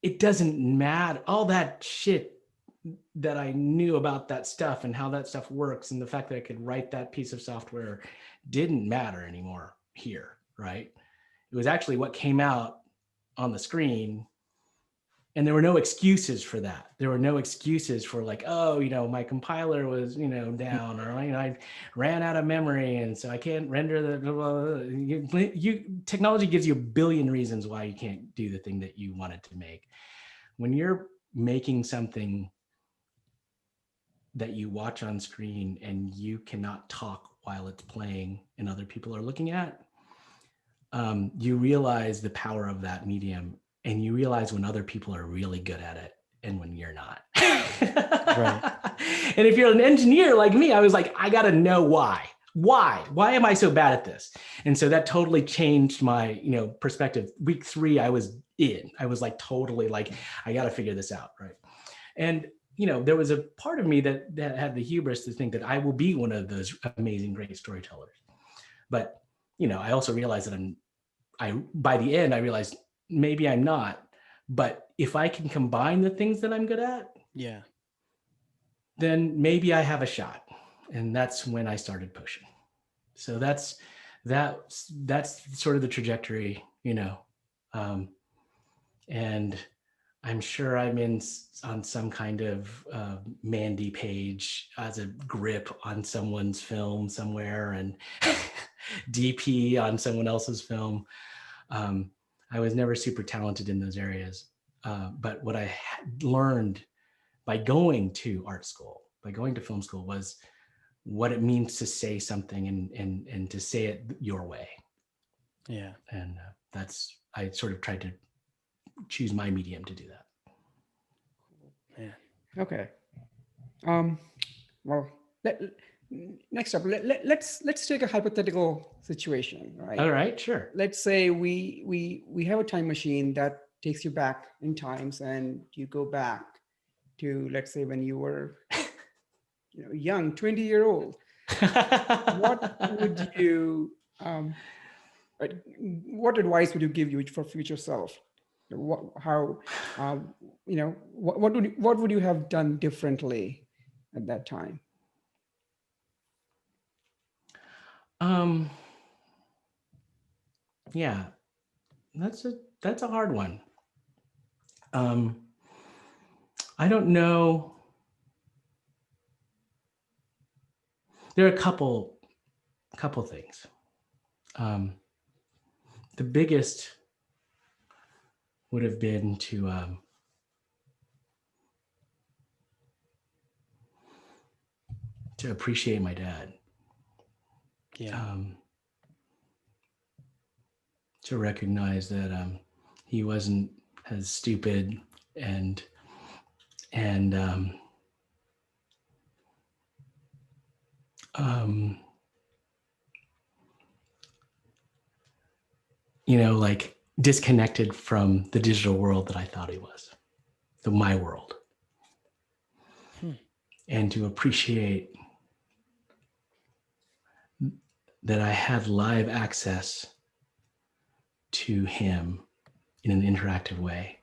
it doesn't matter. All that shit that I knew about that stuff and how that stuff works and the fact that I could write that piece of software didn't matter anymore here, right? It was actually what came out on the screen. And there were no excuses for that. There were no excuses for like, oh, you know, my compiler was, you know, down, or, you know, I ran out of memory and so I can't render the blah, blah, blah. Technology gives you a billion reasons why you can't do the thing that you wanted to make. When you're making something that you watch on screen and you cannot talk while it's playing and other people are looking at, you realize the power of that medium. And you realize when other people are really good at it and when you're not. Right. And if you're an engineer like me, I was like, I got to know why. Why am I so bad at this? And so that totally changed my, you know, perspective. Week 3, I was like, totally like, I got to figure this out. Right. And, you know, there was a part of me that had the hubris to think that I will be one of those amazing, great storytellers. But, you know, I also realized that by the end, I realized, maybe I'm not, but if I can combine the things that I'm good at, yeah, then maybe I have a shot. And that's when I started pushing. So that's sort of the trajectory, you know. And I'm sure I'm on some kind of Mandy page as a grip on someone's film somewhere, and DP on someone else's film. I was never super talented in those areas. But what I learned by going to art school, by going to film school, was what it means to say something and to say it your way. Yeah. And I sort of tried to choose my medium to do that. Yeah. Okay. Well, next up, let's take a hypothetical situation, right? All right, sure. Let's say we have a time machine that takes you back in times, and you go back to, let's say, when you were, you know, young, 20-year-old. What would you what advice would you give you for future self? What would you have done differently at that time? Um, yeah, that's a hard one. I don't know. There are a couple things. The biggest would have been to appreciate my dad. Yeah. To recognize that he wasn't as stupid and like disconnected from the digital world that I thought he was, my world. And to appreciate that I had live access to him in an interactive way.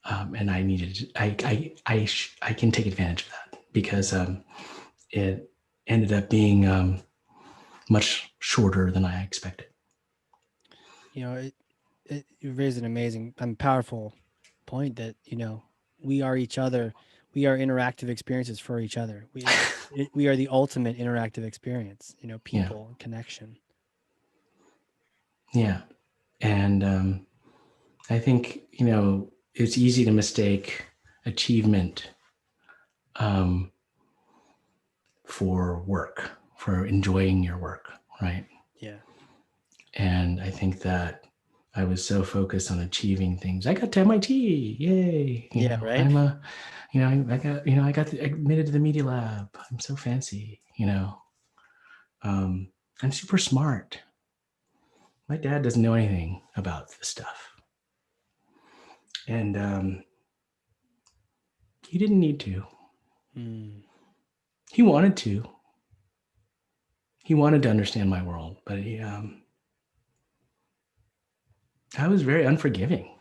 And I needed, I can take advantage of that because it ended up being much shorter than I expected. You raised an amazing and powerful point that, we are each other. We are interactive experiences for each other. We are the ultimate interactive experience, people and connection. Yeah. And I think, it's easy to mistake achievement for work, for enjoying your work, right? Yeah. And I think that I was so focused on achieving things. I got to MIT, yay! Right. I'm I got admitted to the Media Lab. I'm so fancy, I'm super smart. My dad doesn't know anything about this stuff, and he didn't need to. He wanted to. He wanted to understand my world, but I was very unforgiving,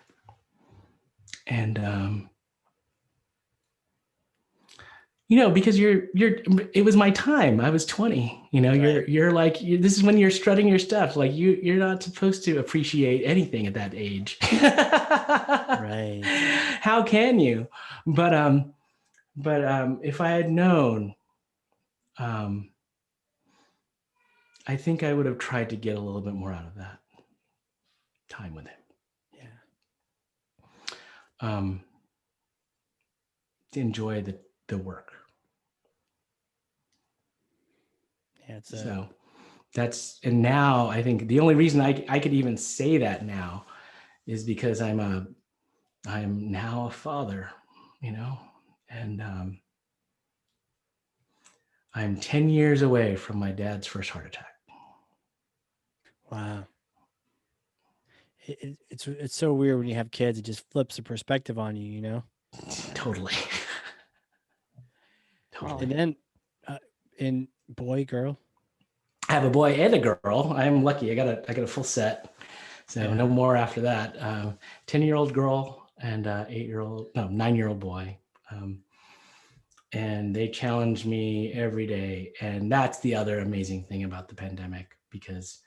and because it was my time. I was 20. Right. You're like, this is when you're strutting your stuff. Like you're not supposed to appreciate anything at that age. Right. How can you? But if I had known, I think I would have tried to get a little bit more out of that time with him. Yeah. To enjoy the work. Yeah. And now I think the only reason I could even say that now is because I'm now a father, and I'm 10 years away from my dad's first heart attack. Wow. It's so weird when you have kids. It just flips the perspective on you. Totally. And then, in boy, girl. I have a boy and a girl. I'm lucky. I got a full set. So no more after that. 10-year-old girl and 9-year-old boy. And they challenge me every day. And that's the other amazing thing about the pandemic, because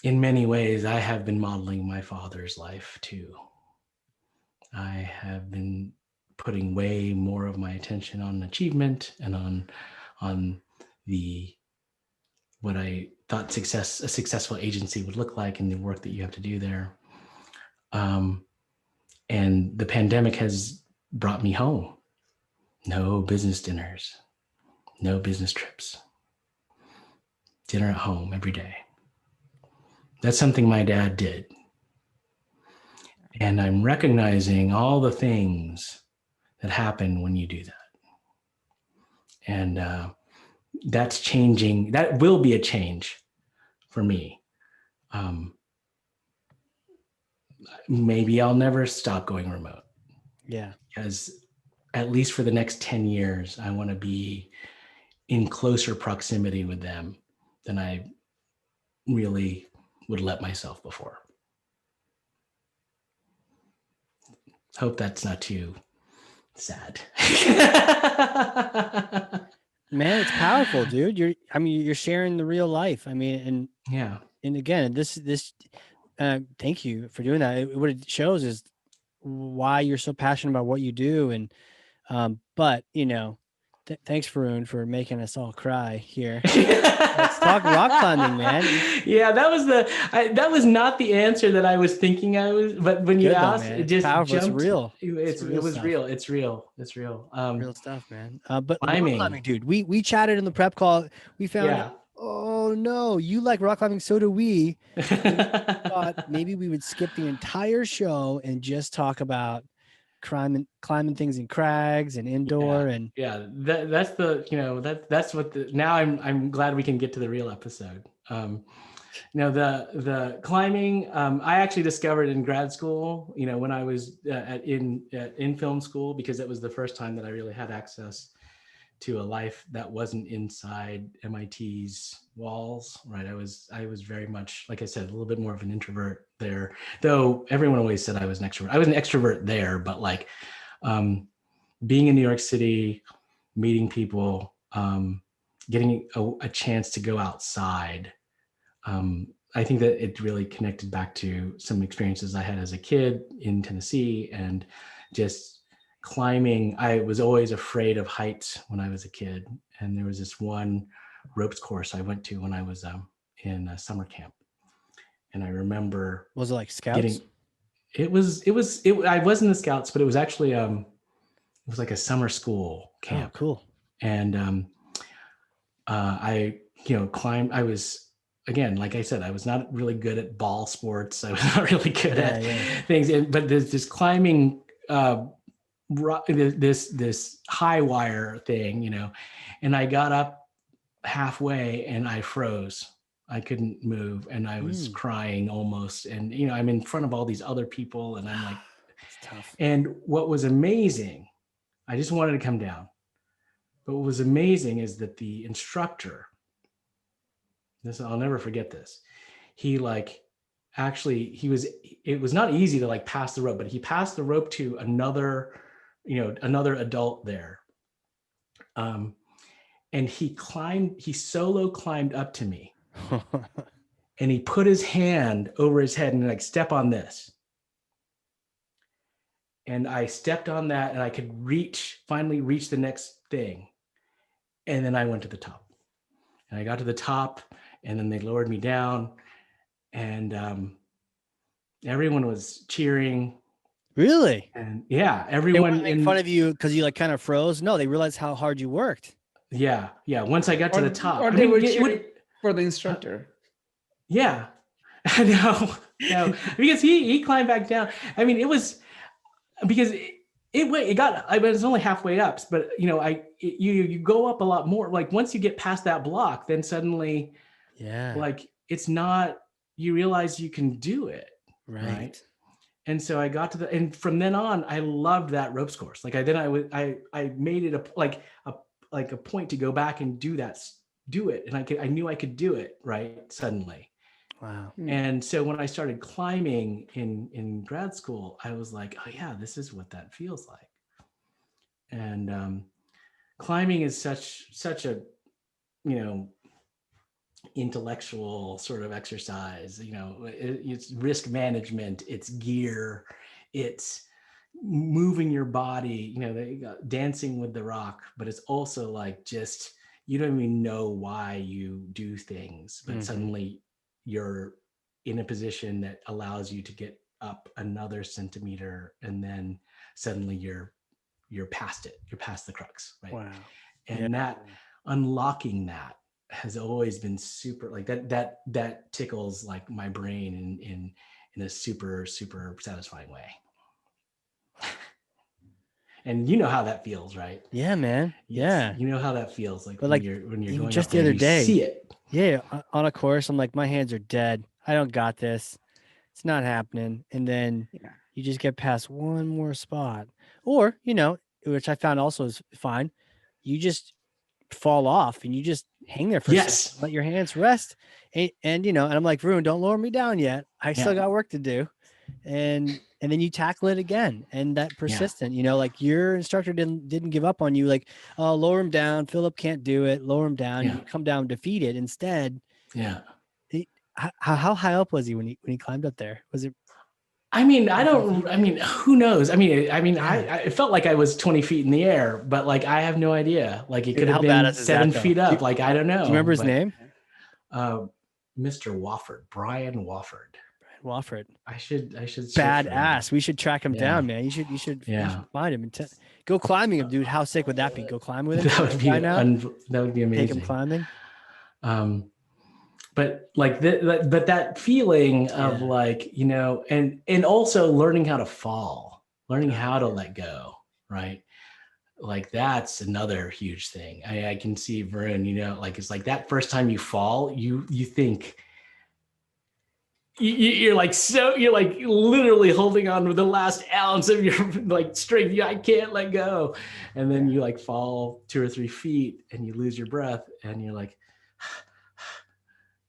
in many ways, I have been modeling my father's life too. I have been putting way more of my attention on achievement and on what I thought a successful agency would look like and the work that you have to do there. And the pandemic has brought me home. No business dinners, no business trips, dinner at home every day. That's something my dad did. And I'm recognizing all the things that happen when you do that. And that's changing. That will be a change for me. Maybe I'll never stop going remote. Yeah. Because at least for the next 10 years, I want to be in closer proximity with them than I really would let myself before. Hope that's not too sad. Man, it's powerful, dude. You're sharing the real life. I mean, Yeah. and again, thank you for doing that. What it shows is why you're so passionate about what you do. And, but thanks Varun for making us all cry here. Let's talk rock climbing, man. Yeah, that was not the answer that I was thinking but when you Good though, asked, man. it It's just powerful. It's jumped. real. It was Stuff. real. It's real. It's real. Real stuff, man. But rock Climbing. climbing, dude. We chatted in the prep call. We found Yeah. out. Oh no, you like rock climbing, so do we. And thought maybe we would skip the entire show and just talk about climbing things in crags and indoor and That's that's what now I'm glad we can get to the real episode. The climbing I actually discovered in grad school, when I was in film school, because it was the first time that I really had access to a life that wasn't inside MIT's walls, right? I was very much, like I said, a little bit more of an introvert there, though everyone always said I was an extrovert. I was an extrovert there, but like being in New York City, meeting people, getting a chance to go outside. I think that it really connected back to some experiences I had as a kid in Tennessee, and just climbing. I was always afraid of heights when I was a kid. And there was this one ropes course I went to when I was in a summer camp. And I remember was it like scouts? I was in the scouts, but it was actually, it was like a summer school camp. Oh, cool. And I, climbed. I was, again, like I said, I was not really good at ball sports. I was not really good at things. But there's this climbing, this high wire thing, and I got up halfway and I froze. I couldn't move, and I was crying almost. And I'm in front of all these other people, and I'm like, it's tough. And what was amazing, I just wanted to come down. But what was amazing is that the instructor, I'll never forget this. He it was not easy to pass the rope, but he passed the rope to another adult there. And he solo climbed up to me and he put his hand over his head and step on this. And I stepped on that, and I could finally reach the next thing. And then I went to the top, and I got to the top, and then they lowered me down, and everyone was cheering. Really? And yeah, everyone they make fun of you because you kind of froze. No, they realized how hard you worked. Yeah. Once I got to the top, or they were cheering for the instructor. Yeah, no, because he climbed back down. I mean, it was because I was only halfway up, but you go up a lot more. Like once you get past that block, then suddenly, it's not. You realize you can do it, right? And so I got to and from then on, I loved that ropes course. Like I made it a point to go back and do it, and I knew I could do it, right? Suddenly. Wow. And so when I started climbing in grad school, I was like, oh yeah, this is what that feels like. And climbing is such a, intellectual sort of exercise. It's risk management, it's gear, it's moving your body, dancing with the rock, but it's also just, you don't even know why you do things, but suddenly you're in a position that allows you to get up another centimeter, and then suddenly you're past it. You're past the crux, right? Wow. And that unlocking that has always been super, that tickles my brain in a super, super satisfying way. And you know how that feels, right? Yeah, man. Yeah. You know how that feels but when you're going just up the there, other you day, see it. Yeah, on a course, I'm like, my hands are dead. I don't got this. It's not happening. And then you just get past one more spot, or which I found also is fine. You just fall off and you just hang there for a second, let your hands rest, and I'm like, Varun, don't lower me down yet. I still got work to do, and and then you tackle it again. And that Yeah. persistent, you know, like your instructor didn't give up on you. Like, oh, lower him down. Phillip can't do it. Lower him down. Yeah. You come down defeated. Instead, Yeah. how high up was he when he climbed up there? Was it? I mean, who knows? Yeah. It felt like I was 20 feet in the air, but like, I have no idea. Like it Dude, could have how been badass is that, 7 though? feet up. Like, I don't know. Do you remember his but, name? Mr. Wofford, Brian Wofford. Wofford. I should search for him. Badass. We should track him Yeah. down, man. You should Yeah. find him and go climbing him, dude. How sick would that be? Go climb with him. That would be that would be amazing. Take him climbing. But like that feeling of Yeah. like, you know, and also learning how to fall, learning how to let go, right? Like that's another huge thing. I can see Varun, you know, like it's like that first time you fall, you think you're like, so you're like literally holding on with the last ounce of your like strength. I can't let go. And then you like fall 2 or 3 feet and you lose your breath and you're like,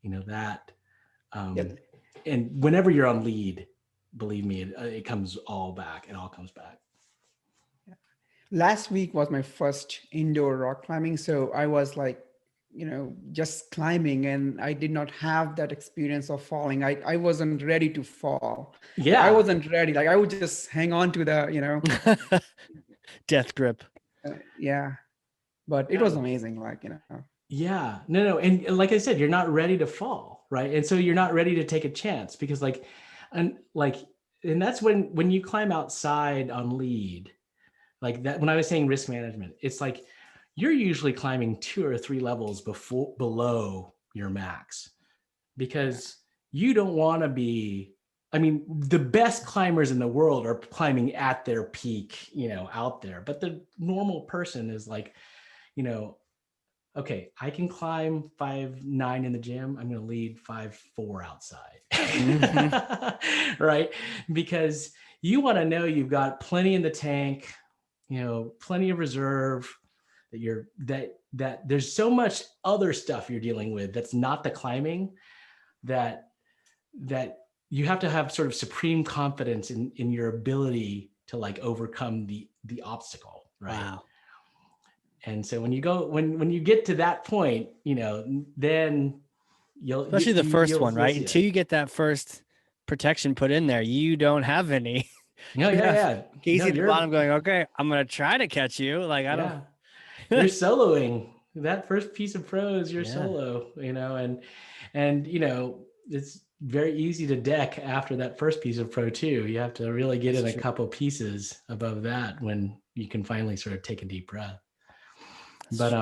you know, that. And whenever you're on lead, believe me, it comes all back. It all comes back. Last week was my first indoor rock climbing. So I was like, you know, just climbing, and I did not have that experience of falling. I wasn't ready to fall. Yeah. I wasn't ready. Like I would just hang on to the, you know, death grip. Yeah. But it was amazing. Like, you know. Yeah, no. And like I said, you're not ready to fall, right? And so you're not ready to take a chance because and that's when you climb outside on lead, like that, when I was saying risk management, it's like, you're usually climbing 2 or 3 levels below your max because you don't want to be, I mean, the best climbers in the world are climbing at their peak, you know, out there, but the normal person is like, you know, okay, I can climb 5'9" in the gym. I'm going to lead 5'4" outside, right? Because you want to know you've got plenty in the tank, you know, plenty of reserve, that there's so much other stuff you're dealing with that's not the climbing, that you have to have sort of supreme confidence in your ability to like overcome the obstacle, right? Wow. And so when you get to that point, you know, then especially the first one, right? Until you get that first protection put in there, you don't have any. Yeah. Casey at the bottom going, okay, I'm gonna try to catch you. Like I don't. You're soloing that first piece of prose. You're solo, you know, and you know, it's very easy to deck after that first piece of pro too. You have to really get in a couple pieces above that when you can finally sort of take a deep breath. But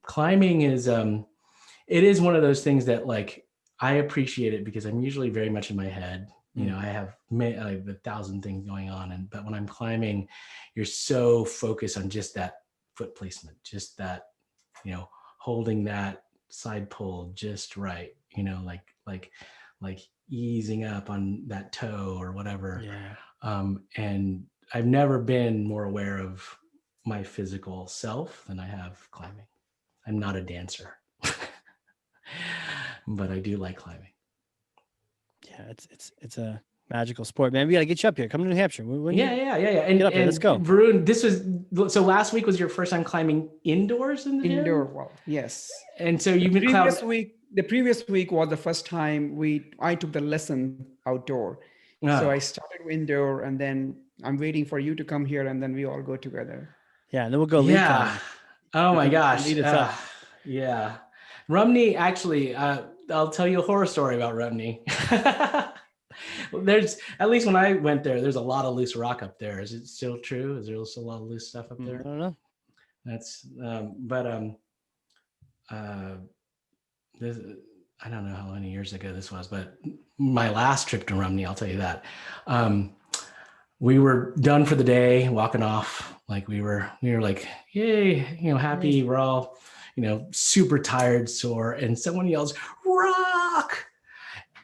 climbing is it is one of those things that like I appreciate it because I'm usually very much in my head. You know, I have 1,000 things going on, but when I'm climbing, you're so focused on just that foot placement, just that, you know, holding that side pull just right, you know, like easing up on that toe or whatever. And I've never been more aware of my physical self than I have climbing. I'm not a dancer, but I do like climbing. Yeah, it's a magical sport, man. We gotta get you up here. Come to New Hampshire. Yeah. And get up here. Let's go. Varun, so last week was your first time climbing indoors in the gym? Indoor, well, yes. And so you've been climbing. The previous week was the first time I took the lesson outdoor. So I started indoor, and then I'm waiting for you to come here, and then we all go together. Yeah, and then we'll go lead climbing. Oh my gosh. Lead us up. Yeah. Rumney, actually, I'll tell you a horror story about Rumney. There's, at least when I went there's a lot of loose rock up there. Is it still true? Is there still a lot of loose stuff up there? I don't know. That's, this, I don't know how many years ago this was, but my last trip to Rumney, I'll tell you that. We were done for the day, walking off. Like we were like, yay, you know, happy. We're all, you know, super tired, sore, and someone yells, "Rock!"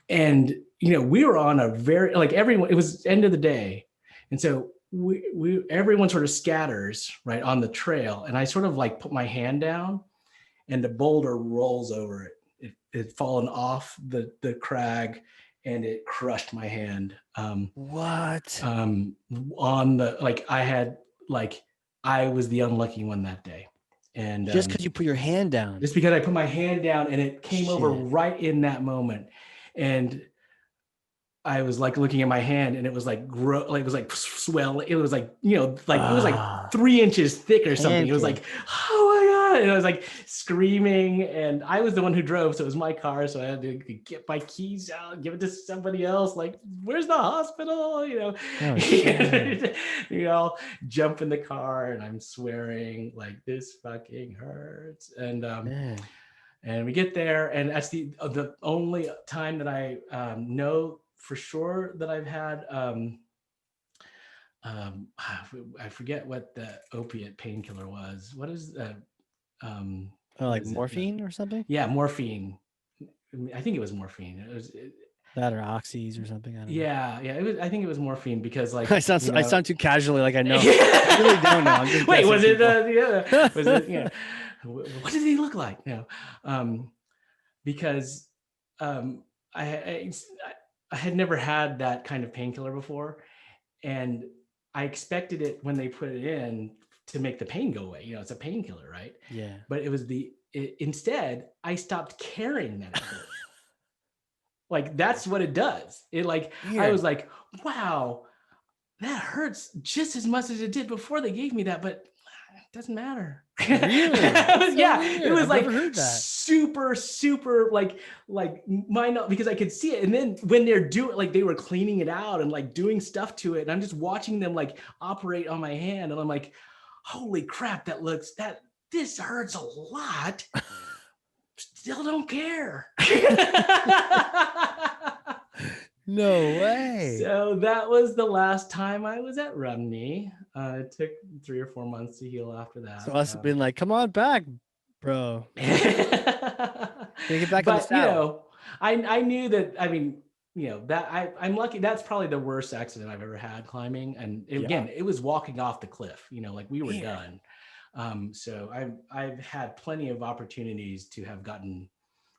And you know, we were on a very, like, everyone, it was end of the day, and so everyone sort of scatters right on the trail, and I sort of like put my hand down, and the boulder rolls over it. It had fallen off the crag and it crushed my hand. What? On the, like, I was the unlucky one that day. And Just because you put your hand down. just because I put my hand down and it came over Shit. right in that moment. And I was like looking at my hand and it was like it was like swell. It was like, you know, like it was like 3 inches thick or something. It was like, oh my God. And I was like screaming, and I was the one who drove. So it was my car. So I had to get my keys out, give it to somebody else. Like, where's the hospital? You know, Oh, shit. you know, jump in the car and I'm swearing like, this fucking hurts. Man. And we get there, and that's the only time that I know for sure that I've had. I forget what the opiate painkiller was. What is that? Like morphine or something? Yeah, morphine. I think it was morphine. That or oxys or something. I don't know. Yeah. It was. I think it was morphine because, like, I sound too casually, like I know. I really don't know. I'm just Wait, was it? people. Was it? Yeah. What did he look like? No, because I had never had that kind of painkiller before, and I expected it when they put it in to make the pain go away. You know, it's a painkiller, right? Yeah. But it was instead, I stopped caring that it hurt. Like, that's what it does. It, like, Weird. I was like, wow, that hurts just as much as it did before they gave me that, but it doesn't matter. Really? Yeah, weird. it was I've like never heard that. super like mine, because I could see it. And then when they're doing, like, they were cleaning it out and like doing stuff to it, and I'm just watching them like operate on my hand, and I'm like, holy crap, this hurts a lot. Still don't care. No way. So that was the last time I was at Rumney. It took 3 or 4 months to heal after that. So us have been like, come on back, bro. Get back on the But, you saddle. know, I knew that, I mean, you know, that I'm lucky. That's probably the worst accident I've ever had climbing. And again, it was walking off the cliff, you know, like we were done. So I've had plenty of opportunities to have gotten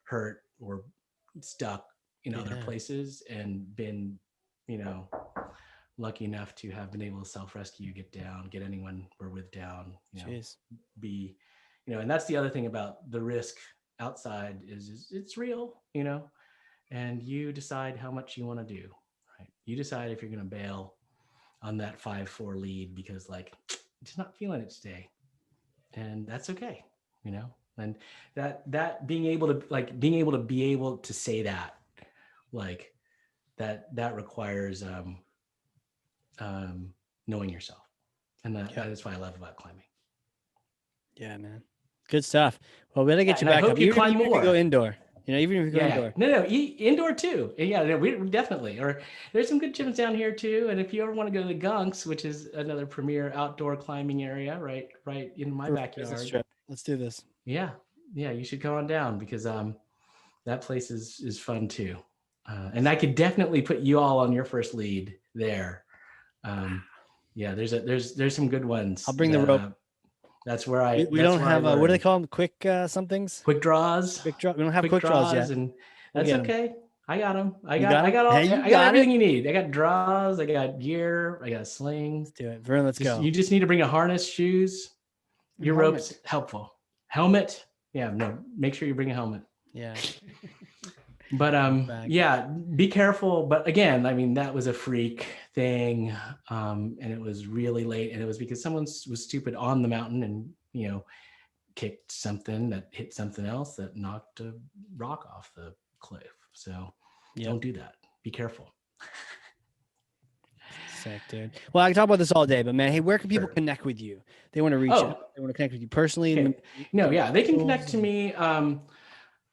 hurt or stuck in other places and been, you know, lucky enough to have been able to self-rescue, get down, get anyone we're with down, you know, be, you know. And that's the other thing about the risk outside is it's real, you know, and you decide how much you want to do, right? You decide if you're going to bail on that 5-4 lead because, like, just not feeling it today, and that's okay, you know. And that being able to say that, like, that requires knowing yourself, and that is what I love about climbing. Yeah, man, good stuff. Well, we gotta get you back up. I hope you climb more. If you go indoor, you know, even if you go indoor. No, indoor too. Yeah, we definitely. Or there's some good gyms down here too. And if you ever want to go to the Gunks, which is another premier outdoor climbing area, right in my backyard. Let's do this. Yeah, you should come on down, because that place is fun too. And I could definitely put you all on your first lead there. Yeah, there's some good ones. I'll bring the rope. That's where I. We don't have what do they call them? Quick somethings. Quick draws. We don't have quick draws yet. And that's okay. I got them. I got everything you need. I got draws. I got gear. I got slings. Let's do it, Vern. Let's go. You just need to bring a harness, shoes. Your rope's helpful. Helmet. Yeah. No. Make sure you bring a helmet. Yeah. But yeah, be careful. But again, I mean, that was a freak thing, and it was really late, and it was because someone was stupid on the mountain and, you know, kicked something that hit something else that knocked a rock off the cliff. So don't do that. Be careful. Sick, dude. Well, I can talk about this all day, but man, hey, where can people connect with you? They want to reach out. They want to connect with you personally. Okay. They can connect to me.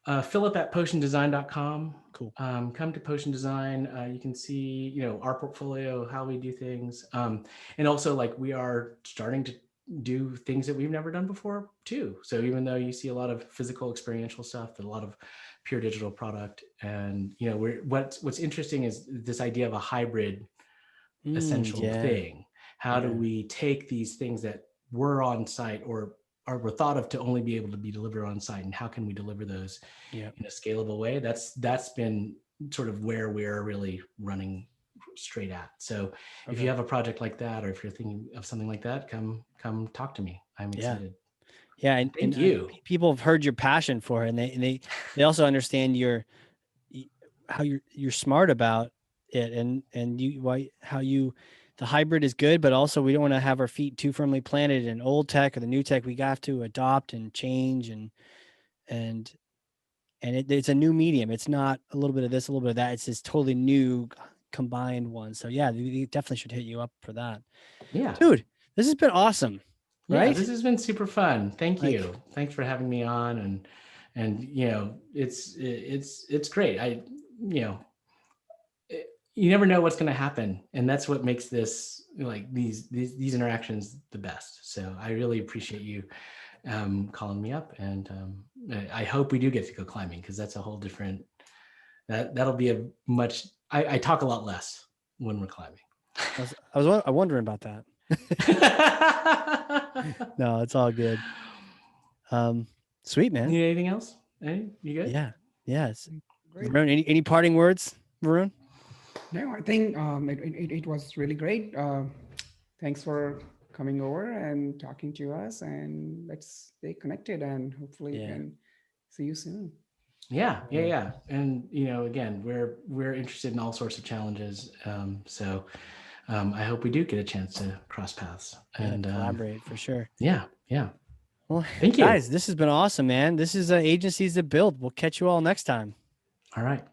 Phillip@potiondesign.com. Cool. Come to Potion Design. You can see, you know, our portfolio, how we do things. And also, like, we are starting to do things that we've never done before too. So even though you see a lot of physical experiential stuff, there's a lot of pure digital product. And, you know, what's interesting is this idea of a hybrid essential thing. How do we take these things that were on site or were thought of to only be able to be delivered on site, and how can we deliver those in a scalable way? That's been sort of where we're really running straight at. So if you have a project like that, or if you're thinking of something like that, come talk to me. I'm excited. Yeah, Thank you. People have heard your passion for it, and they also understand how you're smart about it, and the hybrid is good, but also we don't want to have our feet too firmly planted in old tech or the new tech. We have to adopt and change and it's a new medium. It's not a little bit of this, a little bit of that. It's this totally new combined one. So yeah, we definitely should hit you up for that. Yeah. Dude, this has been awesome. Yeah, Right? this has been super fun. Thank Like- you. Thanks for having me on, and you know, it's great. You never know what's going to happen, and that's what makes this, like, these interactions the best. So I really appreciate you calling me up, and I hope we do get to go climbing, because that's a whole different, that'll be a much, I talk a lot less when we're climbing. I was wondering about that. No, it's all good. Sweet, man. Need anything else? You good? Yeah. Yes. Great. Varun, any parting words, Varun? No, I think it was really great. Thanks for coming over and talking to us, and let's stay connected, and hopefully we can see you soon. Yeah. And again, we're interested in all sorts of challenges. So I hope we do get a chance to cross paths and collaborate for sure. Yeah. Well, thank you, guys. This has been awesome, man. This is Agencies That Build. We'll catch you all next time. All right.